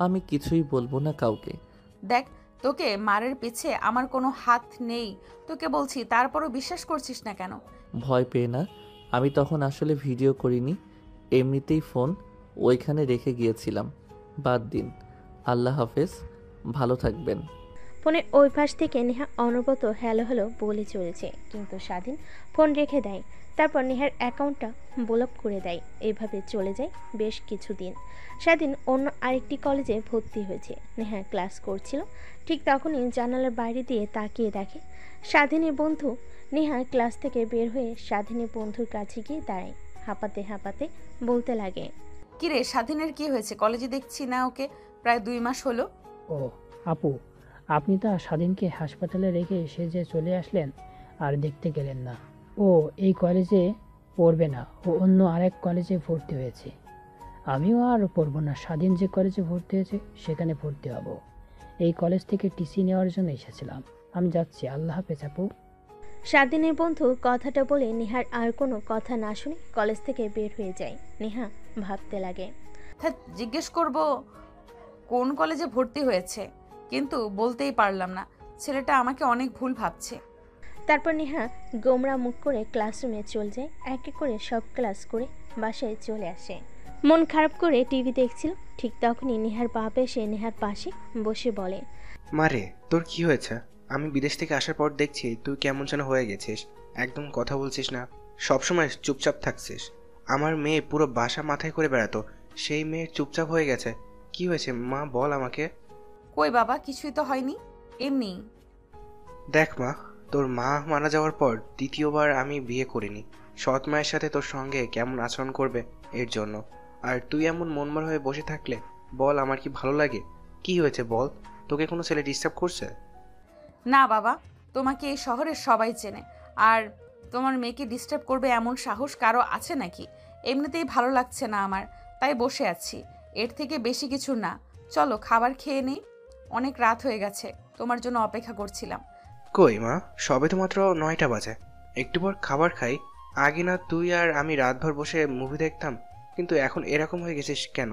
আমি কিছুই বলবো না কাউকে। দেখ, তোকে মারের পিছে আমার কোনো হাত নেই তোকে বলছি, তারপরও বিশ্বাস করছিস না কেন? ভয় পেয়ে না, আমি তখন আসলে ভিডিও করিনি, এমনিতেই ফোন ওইখানে রেখে গিয়েছিলাম। বাদ দিন, আল্লাহ হাফেজ, ভালো থাকবেন। ফোনের ওই পাশ থেকে নেহা অনবরত হ্যালো হ্যালো বলে চলেছে, কিন্তু স্বাধীন ফোন রেখে দেয়। তারপর নেহার অ্যাকাউন্টটা ব্লক করে দেয়। এইভাবে চলে যায় বেশ কিছুদিন। স্বাধীন অন্য আরেকটি কলেজে ভর্তি হয়েছে। নেহা ক্লাস করছিল, ঠিক তখনই জানালার বাইরে দিয়ে তাকিয়ে দেখে স্বাধীনের বন্ধু। নেহা ক্লাস থেকে বের হয়ে স্বাধীনের বন্ধুর কাছে গিয়ে দাঁড়ায়। হাঁপাতে হাঁপাতে বলতে লাগে, কিরে স্বাধীনের কি হয়েছে? কলেজে দেখছি না ওকে, প্রায় 2 মাস হলো। ও আপু, আপনি তো স্বাধীনকে হাসপাতালে রেখে এসে যে চলে আসলেন আর দেখতে গেলেন না। ও এই কলেজে পড়বে না, ও অন্য আরেক কলেজে ভর্তি হয়েছে। আমিও আর পড়বো না, স্বাধীন যে কলেজে ভর্তি হয়েছে সেখানে ভর্তি হব। এই কলেজ থেকে টিসি নেওয়ার জন্য এসেছিলাম। আমি যাচ্ছি, আল্লাহ হাফেজ আপু। স্বাধীনের বন্ধু কথাটা বলে নেহার আর কোনো কথা না শুনে কলেজ থেকে বের হয়ে যায়। নেহা ভাবতে লাগে, জিজ্ঞেস করব কোন কলেজে ভর্তি হয়েছে, কিন্তু বলতেই পারলাম না। ছেলেটা আমাকে অনেক ভুল ভাবছে। তারপর নেহা গোমরা মুখ করে ক্লাসরুমে চলে যায়। এক এক করে সব ক্লাস করে বাসায় চলে আসে। মন খারাপ করে টিভি দেখছিল, ঠিক তখনই নেহার বাপ এসে নেহার পাশে বসে বলে, মারে তোর কি হয়েছে? আমি বিদেশ থেকে আসার পর দেখছি তুই কেমন যেন হয়ে গেছিস, একদম কথা বলছিস না, সবসময় চুপচাপ থাকছিস। আমার মেয়ে পুরো বাসা মাথায় করে বেড়াতো, সেই মেয়ে চুপচাপ হয়ে গেছে। কি হয়েছে মা, বল আমাকে। কই বাবা, কিছুই তো হয়নি, এমনি। দেখ মা, তোর মা মারা যাওয়ার পর দ্বিতীয়বার আমি বিয়ে করিনি। সৎ মায়ের সাথে তোর সঙ্গে কেমন আচরণ করবে এর জন্য। আর তুই এমন মনমর হয়ে বসে থাকলে বল আমার কি ভালো লাগে? কি হয়েছে বল, তোকে কোনো ছেলে ডিস্টার্ব করছে? না বাবা, তোমাকে এই শহরের সবাই চেনে, আর তোমার মেয়েকে ডিস্টার্ব করবে এমন সাহস কারো আছে নাকি? এমনিতেই ভালো লাগছে না আমার, তাই বসে আছি, এর থেকে বেশি কিছু না। চলো খাবার খেয়ে নেই, অনেক রাত হয়ে গেছে, তোমার জন্য অপেক্ষা করছিলাম। কই মা, সবে তো মাত্র 9টা বাজে, একটু পর খাবার খাই। আগে না তুই আর আমি রাতভর বসে মুভি দেখতাম, কিন্তু এখন এরকম হয়ে গেছিস কেন?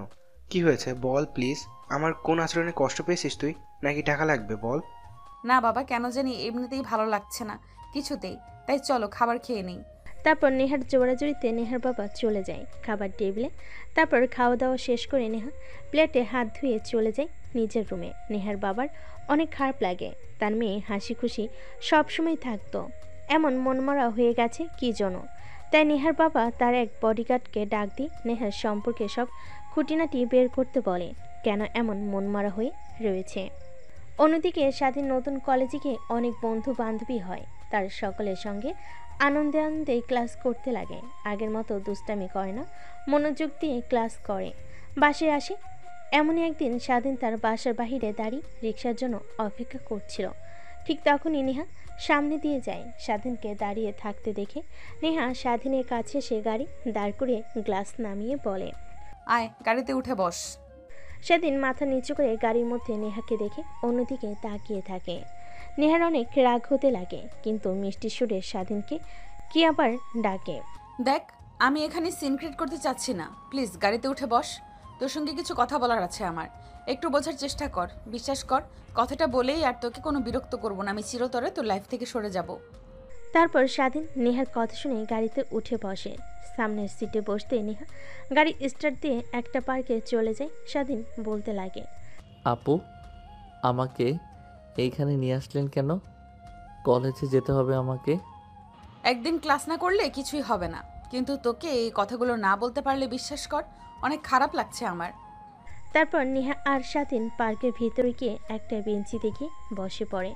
কি হয়েছে বল প্লিজ। আমার কোন আচরণে কষ্ট পেয়েছিস তুই, নাকি টাকা লাগবে বল? না বাবা, কেন জানি এমনিতেই ভালো লাগছে না কিছুতেই, তাই চলো খাবার খেয়ে নেই। তারপর নেহার জোড়াজুড়িতে নেহার বাবা চলে যায় খাবার টেবিলে। তারপর খাওয়া দাওয়া শেষ করে নেহা প্লেটে হাত ধুয়ে চলে যায় নিজের রুমে। নেহার বাবার অনেক খারাপ লাগে, তার মেয়ে হাসি খুশি সবসময় থাকতো, এমন মনমরা হয়ে গেছে কি জন্য। তাই নেহার বাবা তার এক বডিগার্ডকে ডাক দিয়ে নেহার সম্পর্কে সব খুঁটিনাটি বের করতে বলে, কেন এমন মনমরা হয়ে রয়েছে। অন্যদিকে স্বাধীন নতুন কলেজে গিয়ে অনেক বন্ধু বান্ধবী হয়। তার সকলের সঙ্গে আনন্দে আনন্দে ক্লাস করতে লাগে। আগের মতো দুষ্টামি করে না, মনোযোগ দিয়ে ক্লাস করে। বাসায় আসে। এমনই একদিন স্বাধীন তার বাসার বাহিরে দাঁড়িয়ে রিক্সার জন্য অপেক্ষা করছিল। ঠিক তখনই নেহা সামনে দিয়ে যায়। স্বাধীনকে দাঁড়িয়ে থাকতে দেখে নেহা স্বাধীনের কাছে সে গাড়ি দাঁড় করিয়ে গ্লাস নামিয়ে বলে, আয় গাড়িতে উঠে বস। স্বাধীন মাথা নিচু করে গাড়ির মধ্যে নেহাকে দেখে অন্যদিকে তাকিয়ে থাকে। নেহার অনেক রাগ হতে লাগে, কিন্তু মিষ্টি সুরে স্বাধীনকে কি আবার ডাকে। দেখ, আমি এখানে সিন ক্রিয়েট করতে চাচ্ছি না, প্লিজ গাড়িতে উঠে বস। তোর সঙ্গে কিছু কথা বলার আছে আমার, একটু বোঝার চেষ্টা কর। বিশ্বাস কর, কথাটা বলেই আর তোকে কোনো বিরক্ত করব না। আমি চিরতরে তোর লাইফ থেকে সরে যাব। তারপর স্বাধীন নেহার কথা শুনে গাড়িতে উঠে বসে। সামনের সিটে বসতে নেহা গাড়ি স্টার্ট দিয়ে একটা পার্কে চলে যায়। স্বাধীন বলতে লাগে, আপু, আমাকে এইখানে নিয়ে আসলেন কেন? কলেজে যেতে হবে আমাকে। একদিন ক্লাস না করলে কিছুই হবে না, কিন্তু তোকে এই কথাগুলো না বলতে পারলে বিশ্বাস কর অনেক খারাপ লাগছে আমার। তারপর নেহা আর স্বাধীন পার্কের ভিতরে গিয়ে একটা বেঞ্চিতে গিয়ে বসে পড়ে।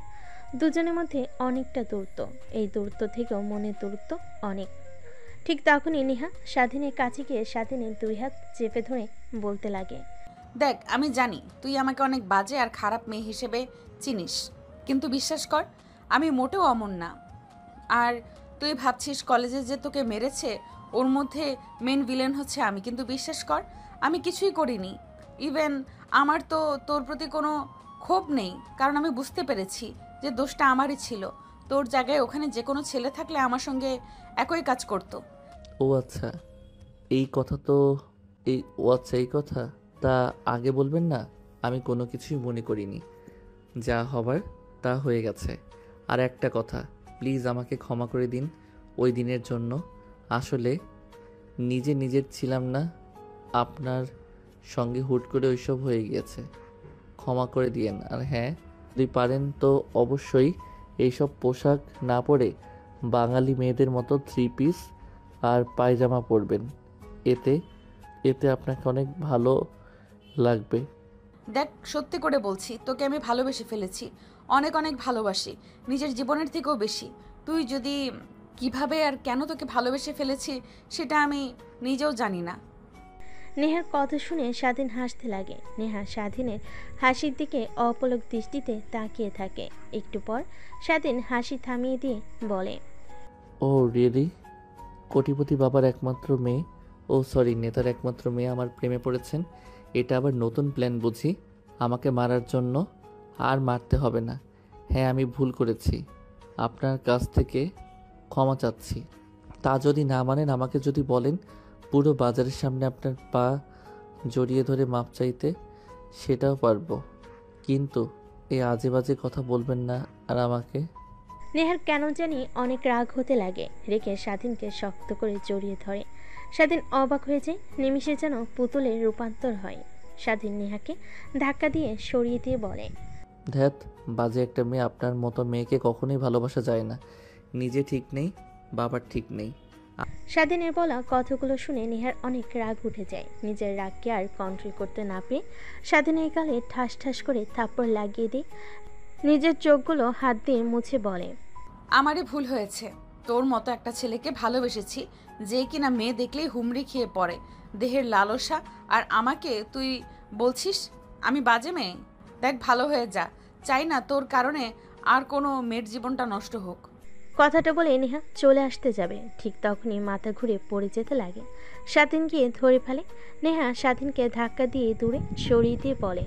দুজনের মধ্যে অনেকটা দূরত্ব। এই দূরত্ব থেকেও মনের দূরত্ব অনেক। ঠিক তখনই নেহা স্বাধীনের কাছে গিয়ে স্বাধীনের 2 হাত চেপে ধরে বলতে লাগে, দেখ, আমি জানি তুই আমাকে অনেক বাজে আর খারাপ মেয়ে হিসেবে চিনিস, কিন্তু বিশ্বাস কর আমি মোটেও অমন না। আর তুই ভাবছিস কলেজে যে তোকে মেরেছে ওর মধ্যে মেন ভিলেন হচ্ছে আমি, কিন্তু বিশ্বাস কর আমি কিছুই করিনি। ইভেন আমার তো তোর প্রতি কোনো ক্ষোভ নেই, কারণ আমি বুঝতে পেরেছি যে দোষটা আমারই ছিল। তোর জায়গায় ওখানে যে কোনো ছেলে থাকলে আমার সঙ্গে একই কাজ করতো। ও আচ্ছা, এই কথা তো এই কথা তা আগে বলবেন না? আমি কোনো কিছুই মনে করিনি, যা হবার তা হয়ে গেছে। আর একটা কথা, প্লিজ আমাকে ক্ষমা করে দিন ওই দিনের জন্য। আসলে নিজের ছিলাম না, আপনার সঙ্গে হুট করে ওইসব হয়ে গিয়েছে, ক্ষমা করে দিয়েন। আর হ্যাঁ, যদি পারেন তো অবশ্যই এইসব পোশাক না পরে বাঙালি মেয়েদের মতো 3 পিস আর পায়জামা পরবেন, এতে আপনাকে অনেক ভালো লাগবে। দেখ, সত্যি করে বলছি, তোকে আমি ভালোবেসে ফেলেছি, অনেক অনেক ভালোবাসি, নিজের জীবনের থেকেও বেশি। তুই যদি কিভাবে আর কেন তোকে ভালোবেসে ফেলেছি সেটা আমি নিজেও জানি না। নেহার কথা শুনে স্বাধীন হাসতে লাগে। নেহা স্বাধীনের হাসির দিকে অপলক দৃষ্টিতে তাকিয়ে থাকে। একটু পর স্বাধীন হাসি থামিয়ে দিয়ে বলে, ও রিয়েলি? কোটিপতি বাবার একমাত্র মেয়ে, সরি নেতার একমাত্র মেয়ে আমার প্রেমে পড়েছেন? এটা আবার নতুন প্ল্যান বুঝি আমাকে মারার জন্য? আর মারতে হবে না। হ্যাঁ, আমি ভুল করেছি, আপনার কাছ থেকে ক্ষমা চাচ্ছি। তা যদি না মানেন, আমাকে যদি বলেন পুরো বাজারের সামনে আপনার পা জড়িয়ে ধরে মাপ চাইতে, সেটাও পারবো, কিন্তু এই আজে বাজে কথা বলবেন না আর আমাকে। নেহার কেন জানি অনেক রাগ হতে লাগে। রেখে স্বাধীনকে শক্ত করে জড়িয়ে ধরে। স্বাধীন অবাক হয়ে যায়, নিমিষে যেন পুতুলের রূপান্তর হয়। স্বাধীন নেহাকে ধাক্কা দিয়ে সরিয়ে দিয়ে বলে, ধ্যাত, বাজে একটা মেয়ে। আপনার মতো মেয়েকে কখনোই ভালোবাসা যায় না। নিজে ঠিক নেই, বাবার ঠিক নেই। স্বাধীনের বলা কথাগুলো শুনে নেহার অনেক রাগ উঠে যায়। নিজের রাগকে আর কন্ট্রোল করতে না পেরে স্বাধীনের গালে ঠাস ঠাস করে থাপ্পড় লাগিয়ে দিয়ে নিজের চোখগুলো হাত দিয়ে মুছে বলে, আমারই ভুল হয়েছে। তোর মতো একটা ছেলেকে ভালোবেসেছি যে কিনা মেয়ে দেখলেই হুমড়ি খেয়ে পড়ে, দেহের লালসা, আর আমাকে তুই বলছিস আমি বাজে মেয়ে? দেখ, ভালো হয়ে যা, চাই না তোর কারণে আর কোনো মেয়ের জীবনটা নষ্ট হোক। কথাটা বলে নেহা চলে আসতে যাবে। ঠিক তখনই মাথা ঘুরে পড়ে যেতে লাগে। স্বাধীন গিয়ে ধরে ফেলে। নেহা স্বাধীনকে ধাক্কা দিয়ে দূরে সরিয়ে দিয়ে বলে,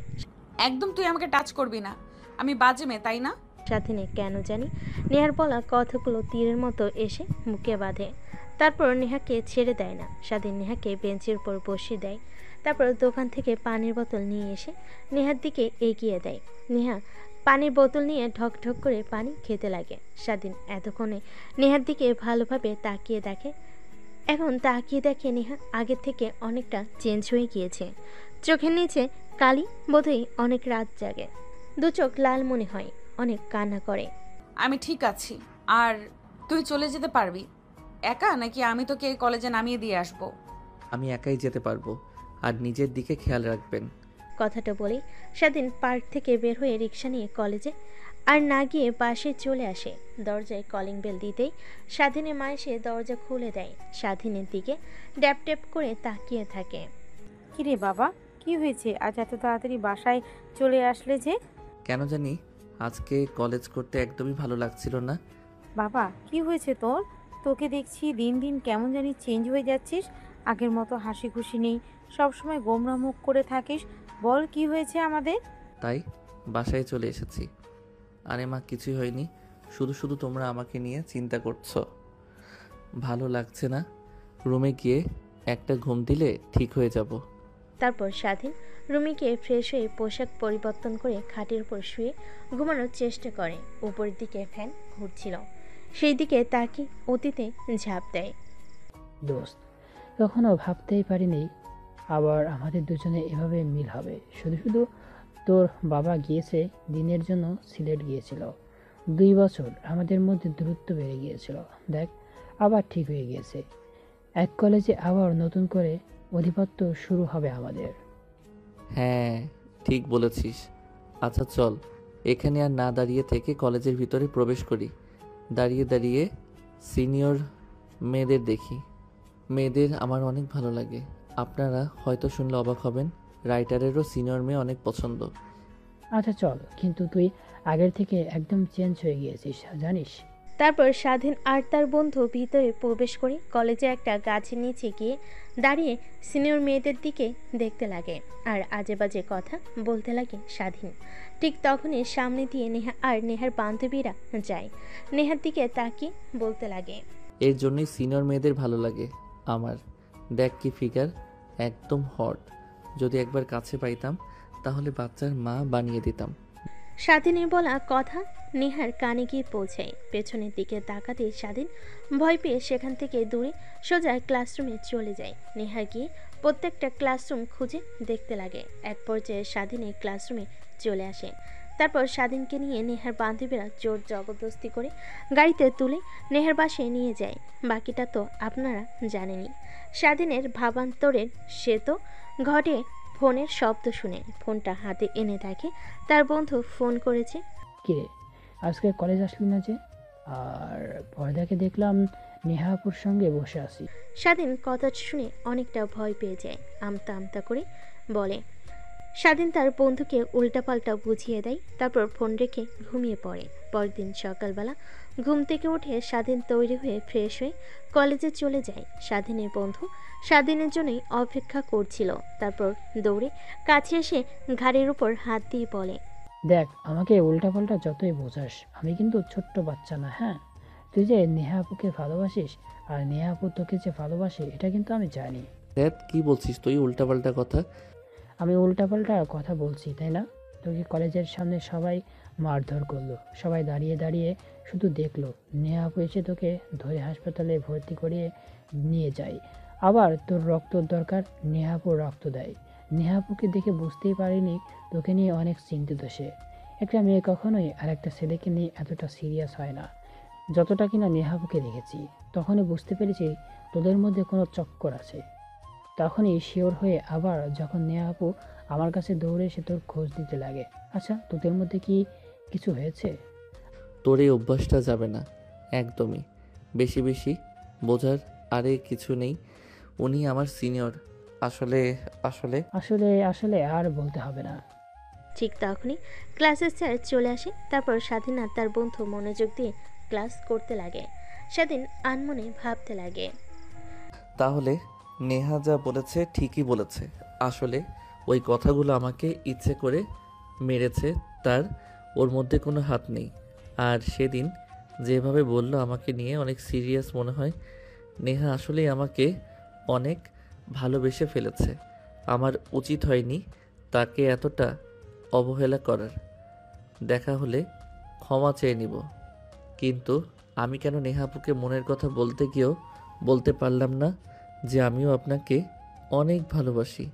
একদম তুই আমাকে টাচ করবি না, আমি বাজে মেয়ে, তাই না? স্বাধীনের কেন জানি নেহার বলা কথাগুলো তীরের মতো এসে মুখে বাঁধে। তারপর নেহাকে ছেড়ে দেয় না। স্বাধীন নেহাকে বেঞ্চের উপর বসিয়ে দেয়। তারপর দোকান থেকে পানির বোতল নিয়ে এসে নেহার দিকে এগিয়ে দেয়। নেহা পানির বোতল নিয়ে ঢক ঢক করে পানি খেতে লাগে। স্বাধীন এতক্ষণে নেহার দিকে ভালোভাবে তাকিয়ে দেখে। এখন তাকিয়ে দেখে নেহা আগের থেকে অনেকটা চেঞ্জ হয়ে গিয়েছে। চোখের নিচে কালি, বোধহয় অনেক রাত জাগে। দু চোখ লাল মনে হয়, অনেক কান্না করে। আমি ঠিক আছি, আর তুই চলে যেতে পারবি একা, নাকি আমি তোকে কলেজে নামিয়ে দিয়ে আসবো? আমি একাই যেতে পারবো, আর নিজের দিকে খেয়াল রাখবেন। কথাটা বলে স্বাধীন পার্ক থেকে বের হয়ে রিক্সা নিয়ে কলেজে আর না গিয়ে বাসে চলে আসে। দরজায় কলিং বেল দিতেই স্বাধীনের মা এসে দরজা খুলে দেয়। স্বাধীনের দিকে ড্যাপ ট্যাপ করে তাকিয়ে থাকে। কিরে বাবা, কি হয়েছে? আজ এত তাড়াতাড়ি বাসায় চলে আসলে যে? কেন জানি আজকে কলেজ করতে একদমই ভালো লাগছিল না। বাবা, কি হয়েছে তোর? তোকে দেখছি দিন দিন কেমন জানি চেঞ্জ হয়ে যাচ্ছিস। আগের মতো হাসি খুশি নেই, সবসময় গোমরা মুখ করে থাকিস। বল, কি হয়েছে আমাদের? তাই বাসায় চলে এসেছি। আরে মা, কিছুই হয়নি, শুধু শুধু তোমরা আমাকে নিয়ে চিন্তা করছো। ভালো লাগছে না, রুমে গিয়ে একটা ঘুম দিলে ঠিক হয়ে যাব। তারপর স্বাধীন রুমে গিয়ে ফ্রেশ হয়ে পোশাক পরিবর্তন করে খাটের উপর শুয়ে ঘুমানোর চেষ্টা করে। উপরের দিকে ফ্যান ঘুরছিল, সেই দিকে তাকে অতীতে ঝাঁপ দেয়। দোস্ত, কখনো ভাবতেই পারিনি আবার আমাদের দুজনে এভাবে মিল হবে। শুধু শুধু তোর বাবা গিয়েছে দিনের জন্য, সিলেট গিয়েছিল। 2 বছর আমাদের মধ্যে দূরত্ব বেড়ে গিয়েছিল, দেখ আবার ঠিক হয়ে গিয়েছে। এক কলেজে আবার নতুন করে অধিপত্য শুরু হবে আমাদের। হ্যাঁ, ঠিক বলেছিস। আচ্ছা চল, এখানে আর না দাঁড়িয়ে থেকে কলেজের ভিতরে প্রবেশ করি। দাঁড়িয়ে দাঁড়িয়ে সিনিয়র মেয়েদের দেখি। মেয়েদের আমার অনেক ভালো লাগে। আপনারা হয়তো শুনলে অবাক হবেন, রাইটারেরও সিনিয়র মেয়ে অনেক পছন্দ। আচ্ছা চল, কিন্তু তুই আগের থেকে একদম চেঞ্জ হয়ে গিয়েছিস জানিস। তারপর স্বাধীন আর তার বন্ধু ভিতরে প্রবেশ করে কলেজে একটা গাছের নিচে গিয়ে দাঁড়িয়ে সিনিয়র মেয়েদের দিকে দেখতে লাগে আর আজে বাজে কথা বলতে লাগে স্বাধীন। ঠিক তখনই সামনে দিয়ে নেহা আর নেহার বান্ধবীরা যায়। নেহার দিকে তাকিয়ে বলতে লাগে, এর জন্যই সিনিয়র মেয়েদের ভালো লাগে আমার। দেখ কি ফিগার, একদম হট। যদি একবার কাছে পাইতাম তাহলে বাচ্চার মা বানিয়ে দিতাম। স্বাধীনের বলা কথা নেহার কানে গিয়ে পৌঁছায়। পেছনের দিকে তাকাতে স্বাধীন ভয় পেয়ে সেখান থেকে দূরে সোজা ক্লাসরুমে চলে যায়। নেহা গিয়ে প্রত্যেকটা ক্লাসরুম খুঁজে দেখতে লাগে। এক পর্যায়ে স্বাধীনের ক্লাসরুমে চলে আসে। তারপর স্বাধীনকে নিয়ে নেহার বান্ধবীরা জোর জবরদস্তি করে গাড়িতে তুলে নেহার বাসায় নিয়ে যায়। বাকিটা তো আপনারা জানেনই। স্বাধীনের ভাবান্তরের সে তো ঘটে ফোনের শব্দ শুনে ফোনটা হাতে এনে দেখে তার বন্ধু ফোন করেছে। কিরে, আজকে কলেজ আসলি না যে? আর পর্দাকে দেখলাম নেহাপুর সঙ্গে বসে আছি। স্বাধীন কথা শুনে অনেকটা ভয় পেয়ে যায়, আমতা আমতা করে বলে। স্বাধীন তার বন্ধুকে উল্টাপাল্টা বুঝিয়ে দেয়, তারপর ফোন রেখে ঘুমিয়ে পড়ে। পরদিন সকালবেলা ঘুম থেকে উঠে স্বাধীন তৈরি হয়ে ফ্রেশ হয়ে কলেজে চলে যায়। স্বাধীনের বন্ধু স্বাধীনের জন্যই অপেক্ষা করছিল। তারপর দৌড়ে কাছে এসে ঘাড়ের উপর হাত দিয়ে বলে, দেখ, আমাকে উল্টাপাল্টা যতই বোঝাস, আমি কিন্তু ছোট্ট বাচ্চা না। হ্যাঁ, তুই যে নেহাপুকে ভালোবাসিস আর নেহাপু তোকে যে ভালোবাসে এটা কিন্তু আমি জানি। দেখ কি বলছিস তুই, উল্টাপাল্টা কথা? আমি উল্টাপাল্টা কথা বলছি তাই না? তোকে কলেজের সামনে সবাই মারধর করলো, সবাই দাঁড়িয়ে দাঁড়িয়ে শুধু দেখলো। নেহাপু এসে তোকে ধরে হাসপাতালে ভর্তি করিয়ে নিয়ে যায়। আবার তোর রক্তর দরকার, নেহাপু রক্ত দেয়। নেহাপুকে দেখে বুঝতেই পারিনি তোকে নিয়ে অনেক চিন্তিত সে। একটা মেয়ে কখনোই আর একটা ছেলেকে নিয়ে এতটা সিরিয়াস হয় না যতটা কিনা নেহাপুকে দেখেছি। তখনই বুঝতে পেরেছি তোদের মধ্যে কোনো চক্কর আছে। তখনই শিওর হয়ে আবার যখন নেহাপু আমার কাছে দৌড়ে এসে তোর খোঁজ দিতে লাগে। আচ্ছা, তোদের মধ্যে কি কিছু হয়েছে? তোর এই অভ্যাসটা যাবে না একদমই। বেশি বেশি বোঝার আরে কিছু নেই। উনি আমার সিনিয়র। আসলে আসলে আসলে আসলে আর বলতে হবে না। ঠিক তখনই ক্লাসের স্যার চলে আসে। তারপর স্বাধীন আর তার বন্ধু মনোযোগ দিয়ে ক্লাস করতে লাগে। স্বাধীন আনমনে ভাবতে লাগে, তাহলে নেহা যা বলেছে ঠিকই বলেছে। আসলে ওই কথাগুলো আমাকে ইচ্ছে করে মেরেছে, তার ওর মধ্যে কোনো হাত নেই। আর সেদিন যেভাবে বলল আমাকে নিয়ে অনেক সিরিয়াস মনে হয়। নেহা আসলেই আমাকে অনেক ভালোবেসে ফেলেছে। আমার উচিত হয়নি তাকে এতটা অবহেলা করার। দেখা হলে ক্ষমা চেয়ে নিব, কিন্তু আমি কেন নেহাপুকে মনের কথা বলতে গিয়েও বলতে পারলাম না যে আমিও আপনাকে অনেক ভালোবাসি।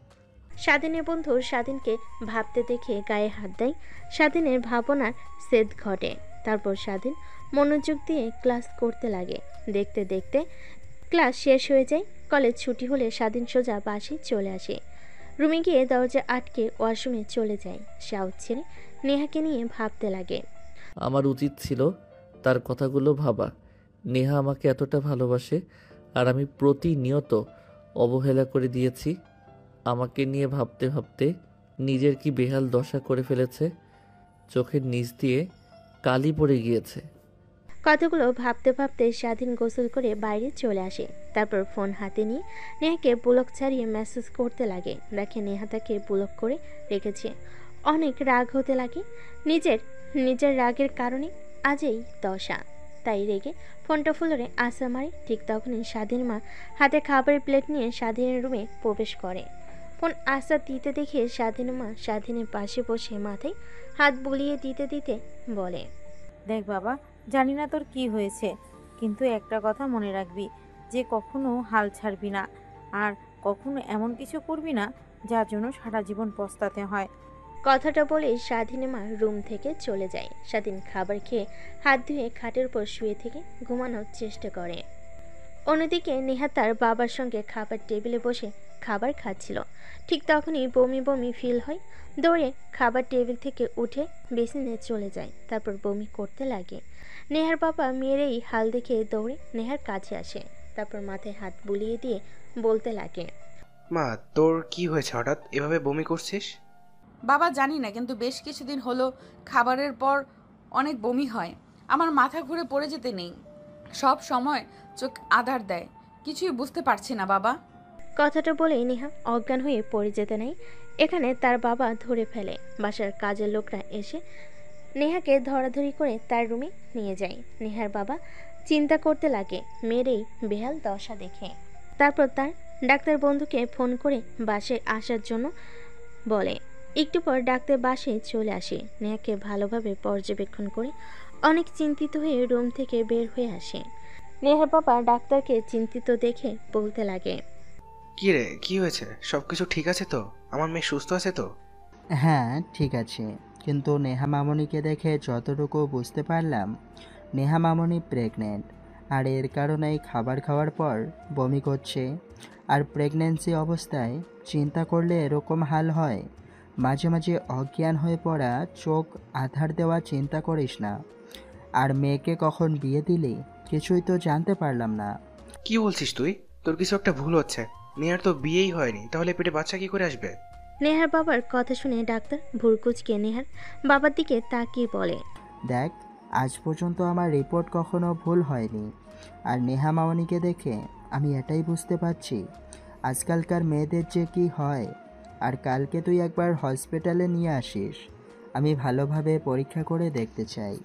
স্বাধীনের বন্ধু স্বাধীনকে ভাবতে দেখে গায়ে হাত দেয়। স্বাধীনের ভাবনার সেদ ঘটে। তারপর স্বাধীন মনোযোগ দিয়ে ক্লাস করতে লাগে। দেখতে দেখতে ক্লাস শেষ হয়ে যায়। কলেজ ছুটি হলে স্বাধীন সোজা বাসে চলে আসে। রুমে গিয়ে দরজা আটকে ওয়াশরুমে চলে যায়। শাওয়ার ছেড়ে নেহাকে নিয়ে ভাবতে লাগে। আমার উচিত ছিল তার কথাগুলো ভাবা। নেহা আমাকে এতটা ভালোবাসে আর আমি প্রতিনিয়ত অবহেলা করে দিয়েছি। আমাকে নিয়ে ভাবতে ভাবতে নিজের কি বেহাল দশা করে ফেলেছে। চোখের নিচ দিয়ে কালি পড়ে গিয়েছে। কথাগুলো ভাবতে ভাবতে স্বাধীন গোসল করে বাইরে চলে আসে। তারপর ফোন হাতে নিয়ে নেহাকে ব্লক ছাড়িয়ে মেসেজ করতে লাগে। দেখে নেহা তাকে ব্লক করে রেখেছে। অনেক রাগ হতে লাগে। নিজের রাগের কারণে আজ এই দশা। তাই রেগে ফোনটা ফুলরে আসা মারে। ঠিক তখনই স্বাধীন মা হাতে খাবারের প্লেট নিয়ে স্বাধীনের রুমে প্রবেশ করে। ফোন আসা দিতে দেখে স্বাধীন মা স্বাধীনের পাশে বসে মাথায় হাত বুলিয়ে দিতে দিতে বলে, দেখ বাবা, জানি না তোর কি হয়েছে, কিন্তু একটা কথা মনে রাখবি যে কখনো হাল ছাড়বি না, আর কখনো এমন কিছু করবি না যার জন্য সারা জীবন পস্তাতে হয়। কথাটা বলে স্বাধীনের মা রুম থেকে চলে যায়। স্বাধীন খাবার খেয়ে হাত ধুয়ে খাটের উপর শুয়ে থেকে ঘুমানোর চেষ্টা করে। অন্যদিকে নেহা তার বাবার সঙ্গে খাবার টেবিলে বসে খাবার খাচ্ছিল। ঠিক তখনই বমি বমি ফিল হয়। দৌড়ে খাবার টেবিল থেকে উঠে বেসিনে চলে যায়। তারপর বমি করতে লাগে। নেহার বাবা মেয়ের এই হাল দেখে দৌড়ে নেহার কাছে আসে। তারপর মাথায় হাত বুলিয়ে দিয়ে বলতে লাগে, মা তোর কি হয়েছে হঠাৎ এভাবে বমি করছিস? বাবা জানি না, কিন্তু বেশ কিছুদিন হলো খাবারের পর অনেক বমি হয়। আমার মাথা ঘুরে পড়ে যেতে নেই, সব সময় চোখ আধার দেয়, কিছুই বুঝতে পারছি না বাবা। কথাটা বলেই নেহা অজ্ঞান হয়ে পড়ে যেতে নেই। এখানে তার বাবা ধরে ফেলে। বাসার কাজের লোকরা এসে নেহাকে ধরাধরি করে তার রুমে নিয়ে যায়। নেহার বাবা চিন্তা করতে লাগে মেয়ের এই বেহাল দশা দেখে। তারপর তার ডাক্তার বন্ধুকে ফোন করে বাসে আসার জন্য বলে। একটু পর ডাক্তার বাসে চলে আসে। নেহাকে ভালোভাবে পর্যবেক্ষণ করে অনেক চিন্তিত হয়ে রুম থেকে বের হয়ে আসে। নেহার বাবা ডাক্তারকে চিন্তিত দেখে বলতে লাগে, কি রে, কি হয়েছে? সবকিছু ঠিক আছে তো? আমার মেয়ে সুস্থ আছে তো? হ্যাঁ ঠিক আছে, কিন্তু নেহা মামনিকে দেখে যতটুকু বুঝতে পারলাম নেহা মামনি প্রেগনেন্ট, আর এর কারণেই খাবার খাওয়ার পর বমি করছে। আর প্রেগন্যান্সি অবস্থায় চিন্তা করলে এরকম হাল হয়। মাঝে মাঝে অজ্ঞান হয়ে পড়া, চোখ আধার দেওয়া চিন্তা করিস না। আর মেয়েকে কখন বিয়ে দিলি কিছুই তো জানতে পারলাম না। কি বলছিস তুই? তোর কিছু একটা ভুল হচ্ছে। নেহার তো বিয়েই হয়নি, তাহলে পেটে বাচ্চা কি করে আসবে? নেহার বাবার কথা শুনে ডাক্তার ভুরকুচকে নেহার বাবার দিকে তাকিয়ে বলে, দেখ, আজ পর্যন্ত আমার রিপোর্ট কখনো ভুল হয়নি। আর নেহা মামনিকে দেখে আমি এটাই বুঝতে পারছি আজকালকার মেয়েদের যে কি হয়। আর কালকে তুই একবার হসপিটালে নিয়ে আসিস, আমি ভালোভাবে পরীক্ষা করে দেখতে চাই।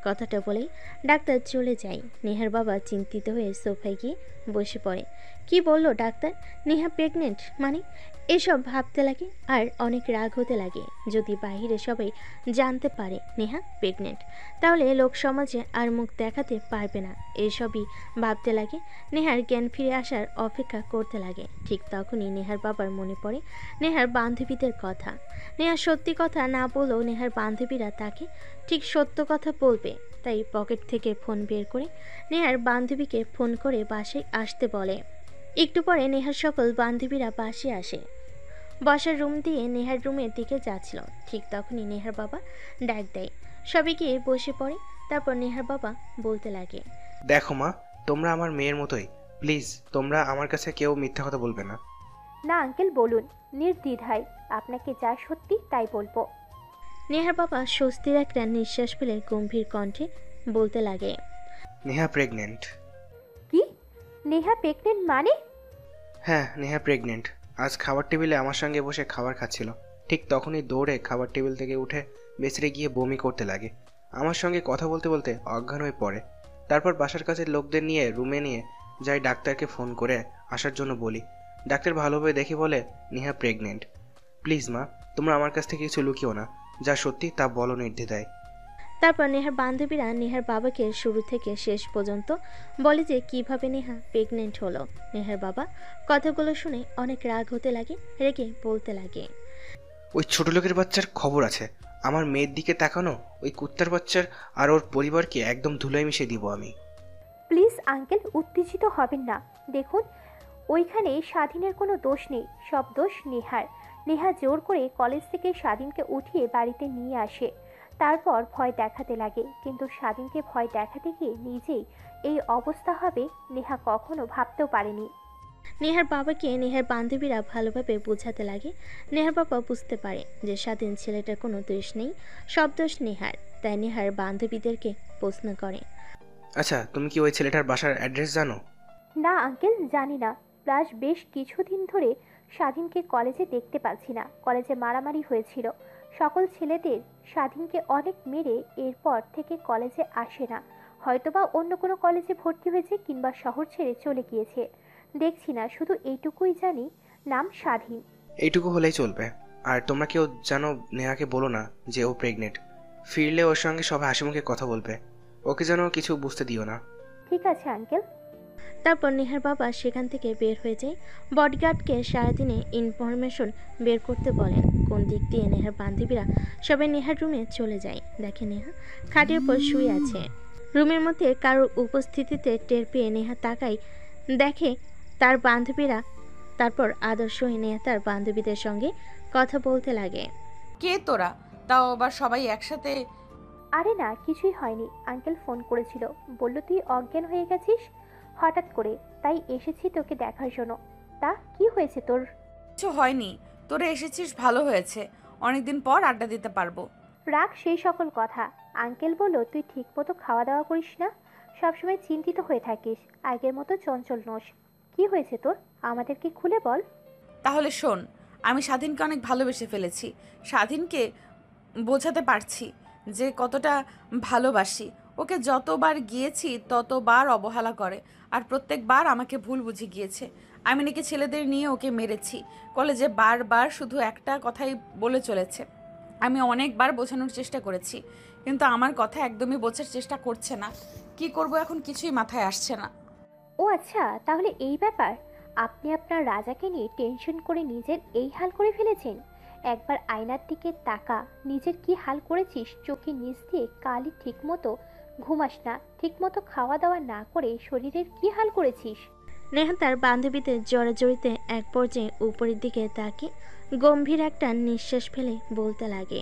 কথাটা বলেই ডাক্তার চলে যায়। নেহার বাবা চিন্তিত হয়ে সোফায় গিয়ে বসে পড়ে। কি বলল ডাক্তার? নেহা প্রেগনেন্ট মানে? এসব ভাবতে লাগে আর অনেক রাগ হতে লাগে। যদি বাইরে সবাই জানতে পারে নেহা প্রেগনেন্ট, তাহলে লোক সমাজে আর মুখ দেখাতে পারবে না। এসবই ভাবতে লাগে। নেহার জ্ঞান ফিরে আসার অপেক্ষা করতে লাগে। ঠিক তখনই নেহার বাবার মনে পড়ে নেহার বান্ধবীদের কথা। নেহা সত্যি কথা না বললেও নেহার বান্ধবীরা তাকে ঠিক সত্য কথা বলবে। তাই পকেট থেকে ফোন বের করে নেহার বান্ধবীকে ফোন করে বাসায় আসতে বলে। একটু পরে নেহার সকল বান্ধবীরা বাসে আসে। বসার রুম দিয়ে নেহার রুমের দিকে যাচ্ছিল। ঠিক তখনই নেহার বাবা ডাক দেয়। সবাই গিয়ে বসে পড়ে। তারপর নেহার বাবা বলতে লাগে, দেখো মা, তোমরা আমার মেয়ের মতোই। প্লিজ তোমরা আমার কাছে কেউ মিথ্যা কথা বলবে না। না আঙ্কেল, বলুন নির্দ্বিধায়, আপনাকে যা সত্যি তাই বলবো। নেহার বাবা স্বস্তির একটা নিঃশ্বাস ফেলে গম্ভীর কণ্ঠে বলতে লাগে, নেহা প্রেগনেন্ট। কি? নেহা প্রেগনেন্ট মানে? হ্যাঁ, নেহা প্রেগনেন্ট। আজ খাবার টেবিলে আমার সঙ্গে বসে খাবার খাচ্ছিল। ঠিক তখনই দৌড়ে খাবার টেবিল থেকে উঠে বেসরে গিয়ে বমি করতে লাগে। আমার সঙ্গে কথা বলতে বলতে অজ্ঞান হয়ে পড়ে। তারপর বাসার কাছের লোকদের নিয়ে রুমে নিয়ে যাই, ডাক্তারকে ফোন করে আসার জন্য বলি। ডাক্তার ভালোভাবে দেখে বলে নেহা প্রেগনেন্ট। প্লিজ মা, তোমরা আমার কাছ থেকে কিছু লুকিও না, যা সত্যি তা বলো নির্দ্বিধায়। তারপর নেহার বান্ধবীরা নেহার বাবাকে শুরু থেকে শেষ পর্যন্ত বলে যে কিভাবে নেহা প্রেগনেন্ট হলো। নেহার বাবা কথাগুলো শুনে অনেক রাগ হতে লাগে। রেগে বলতে লাগে, ওই ছোট লোকের বাচ্চার খবর আছে। আমার মেয়ের দিকে তাকানো ওই কুত্তার বাচ্চার আর ওর পরিবারকে একদম ধুলোয় মিশিয়ে দিব আমি। প্লিজ আঙ্কেল, উত্তেজিত হবেন না। দেখুন, ওইখানে স্বাধীনের কোনো দোষ নেই, সব দোষ নেহার। নেহা জোর করে কলেজ থেকে স্বাধীনকে উঠিয়ে বাড়িতে নিয়ে আসে। তারপর ভয় দেখাতে লাগে, কিন্তু স্বাধীনকে ভয় দেখাতে গিয়ে নিজেই এই অবস্থা হবে নেহা কখনো ভাবতেও পারেনি। নেহার বাবাকে নেহার বান্ধবীরা ভালোভাবে বোঝাতে লাগে। নেহার বাবা বুঝতে পারে যে স্বাধীন ছেলেটার কোনো দোষ নেই, সব দোষ নেহার। তাই নেহার বান্ধবীদেরকে প্রশ্ন করে, আচ্ছা, তুমি কি ওই ছেলেটার বাসার অ্যাড্রেস জানো? না আঙ্কেল, জানি না। প্লাস বেশ কিছুদিন ধরে স্বাধীনকে কলেজে দেখতে পাচ্ছি না। কলেজে মারামারি হয়েছিল সকল ছেলেদের, স্বাধীনকে অনেক মেরে এরপর থেকে কলেজে আসে না। হয়তোবা অন্য কোনো কলেজে ভর্তি হয়েছে কিংবা শহর ছেড়ে চলে গিয়েছে, দেখছি না। শুধু এইটুকুই জানি, নাম স্বাধীন। এইটুকু হলেই চলবে। আর তোমরা কেউ জানো নেহাকে বলো না যে ও প্রেগনেন্ট। ফিরলে ওর সঙ্গে সবাই হাসি মুখে কথা বলবে, ওকে যেন কিছু বুঝতে দিও না। ঠিক আছে আঙ্কেল। তারপর নেহার বাবা সেখান থেকে বের হয়ে যায়। বডিগার্ডকে সারাদিনে ইনফরমেশন বের করতে বলেন। কোন দিক দিয়ে নেহার বান্ধবীরা সবাই নেহার রুমে চলে যায়। দেখে নেহা খাটের উপর শুয়ে আছে। রুমের মধ্যে কারোর উপস্থিতিতে টের পেয়ে নেহা তাকায়, দেখে তার বান্ধবীরা। তারপর আদর্শ হয়ে নেহা তার বান্ধবীদের সঙ্গে কথা বলতে লাগে। কে তোরা? তাও আবার সবাই একসাথে? আরে না, কিছুই হয়নি। আঙ্কেল ফোন করেছিল, বলল তুই অজ্ঞান হয়ে গেছিস হঠাৎ করে, তাই এসেছি তোকে দেখার জন্য। তা কি হয়েছে তোর? কিছু হয়নি, তোরা এসেছিস ভালো হয়েছে, অনেকদিন পর আড্ডা দিতে পারবো। রাখ সেই সকল কথা। আঙ্কেল বলল তুই ঠিক মতো খাওয়া দাওয়া করিস না, সবসময় চিন্তিত হয়ে থাকিস, আগের মতো চঞ্চল নোস। কি হয়েছে তোর, আমাদেরকে খুলে বল। তাহলে শোন, আমি স্বাধীনকে অনেক ভালোবেসে ফেলেছি। স্বাধীনকে বোঝাতে পারছি যে কতটা ভালোবাসি। ওকে যতবার গিয়েছি ততবার অবহেলা করে, আর প্রত্যেকবার আমাকে ভুল বুঝে গিয়েছে। আমি নাকি ছেলেদের নিয়ে ওকে মেরেছি। কলেজে বারবার শুধু একটা কথাই বলে চলেছে। আমি অনেকবার বোঝানোর চেষ্টা করেছি, কিন্তু আমার কথা একদমই বোঝার চেষ্টা করছে না। কি করব এখন কিছুই মাথায় আসছে না। ও আচ্ছা, তাহলে এই ব্যাপার। আপনি আপনার রাজাকে নিয়ে টেনশন করে নিজের এই হাল করে ফেলেছেন। একবার আয়নার দিকে তাকা, নিজের কি হাল করেছিস। চোখে নিচ দিয়ে কালি, ঠিক মতো ঘুমাস না, ঠিক মতো খাওয়া দাওয়া না করে শরীরের কি হাল করেছিস। নেহা তার বান্ধবীদের জড়াজড়িতে এক পর্যায়ে উপরের দিকে তাকিয়ে গম্ভীর একটা নিঃশ্বাস ফেলে বলতে লাগে।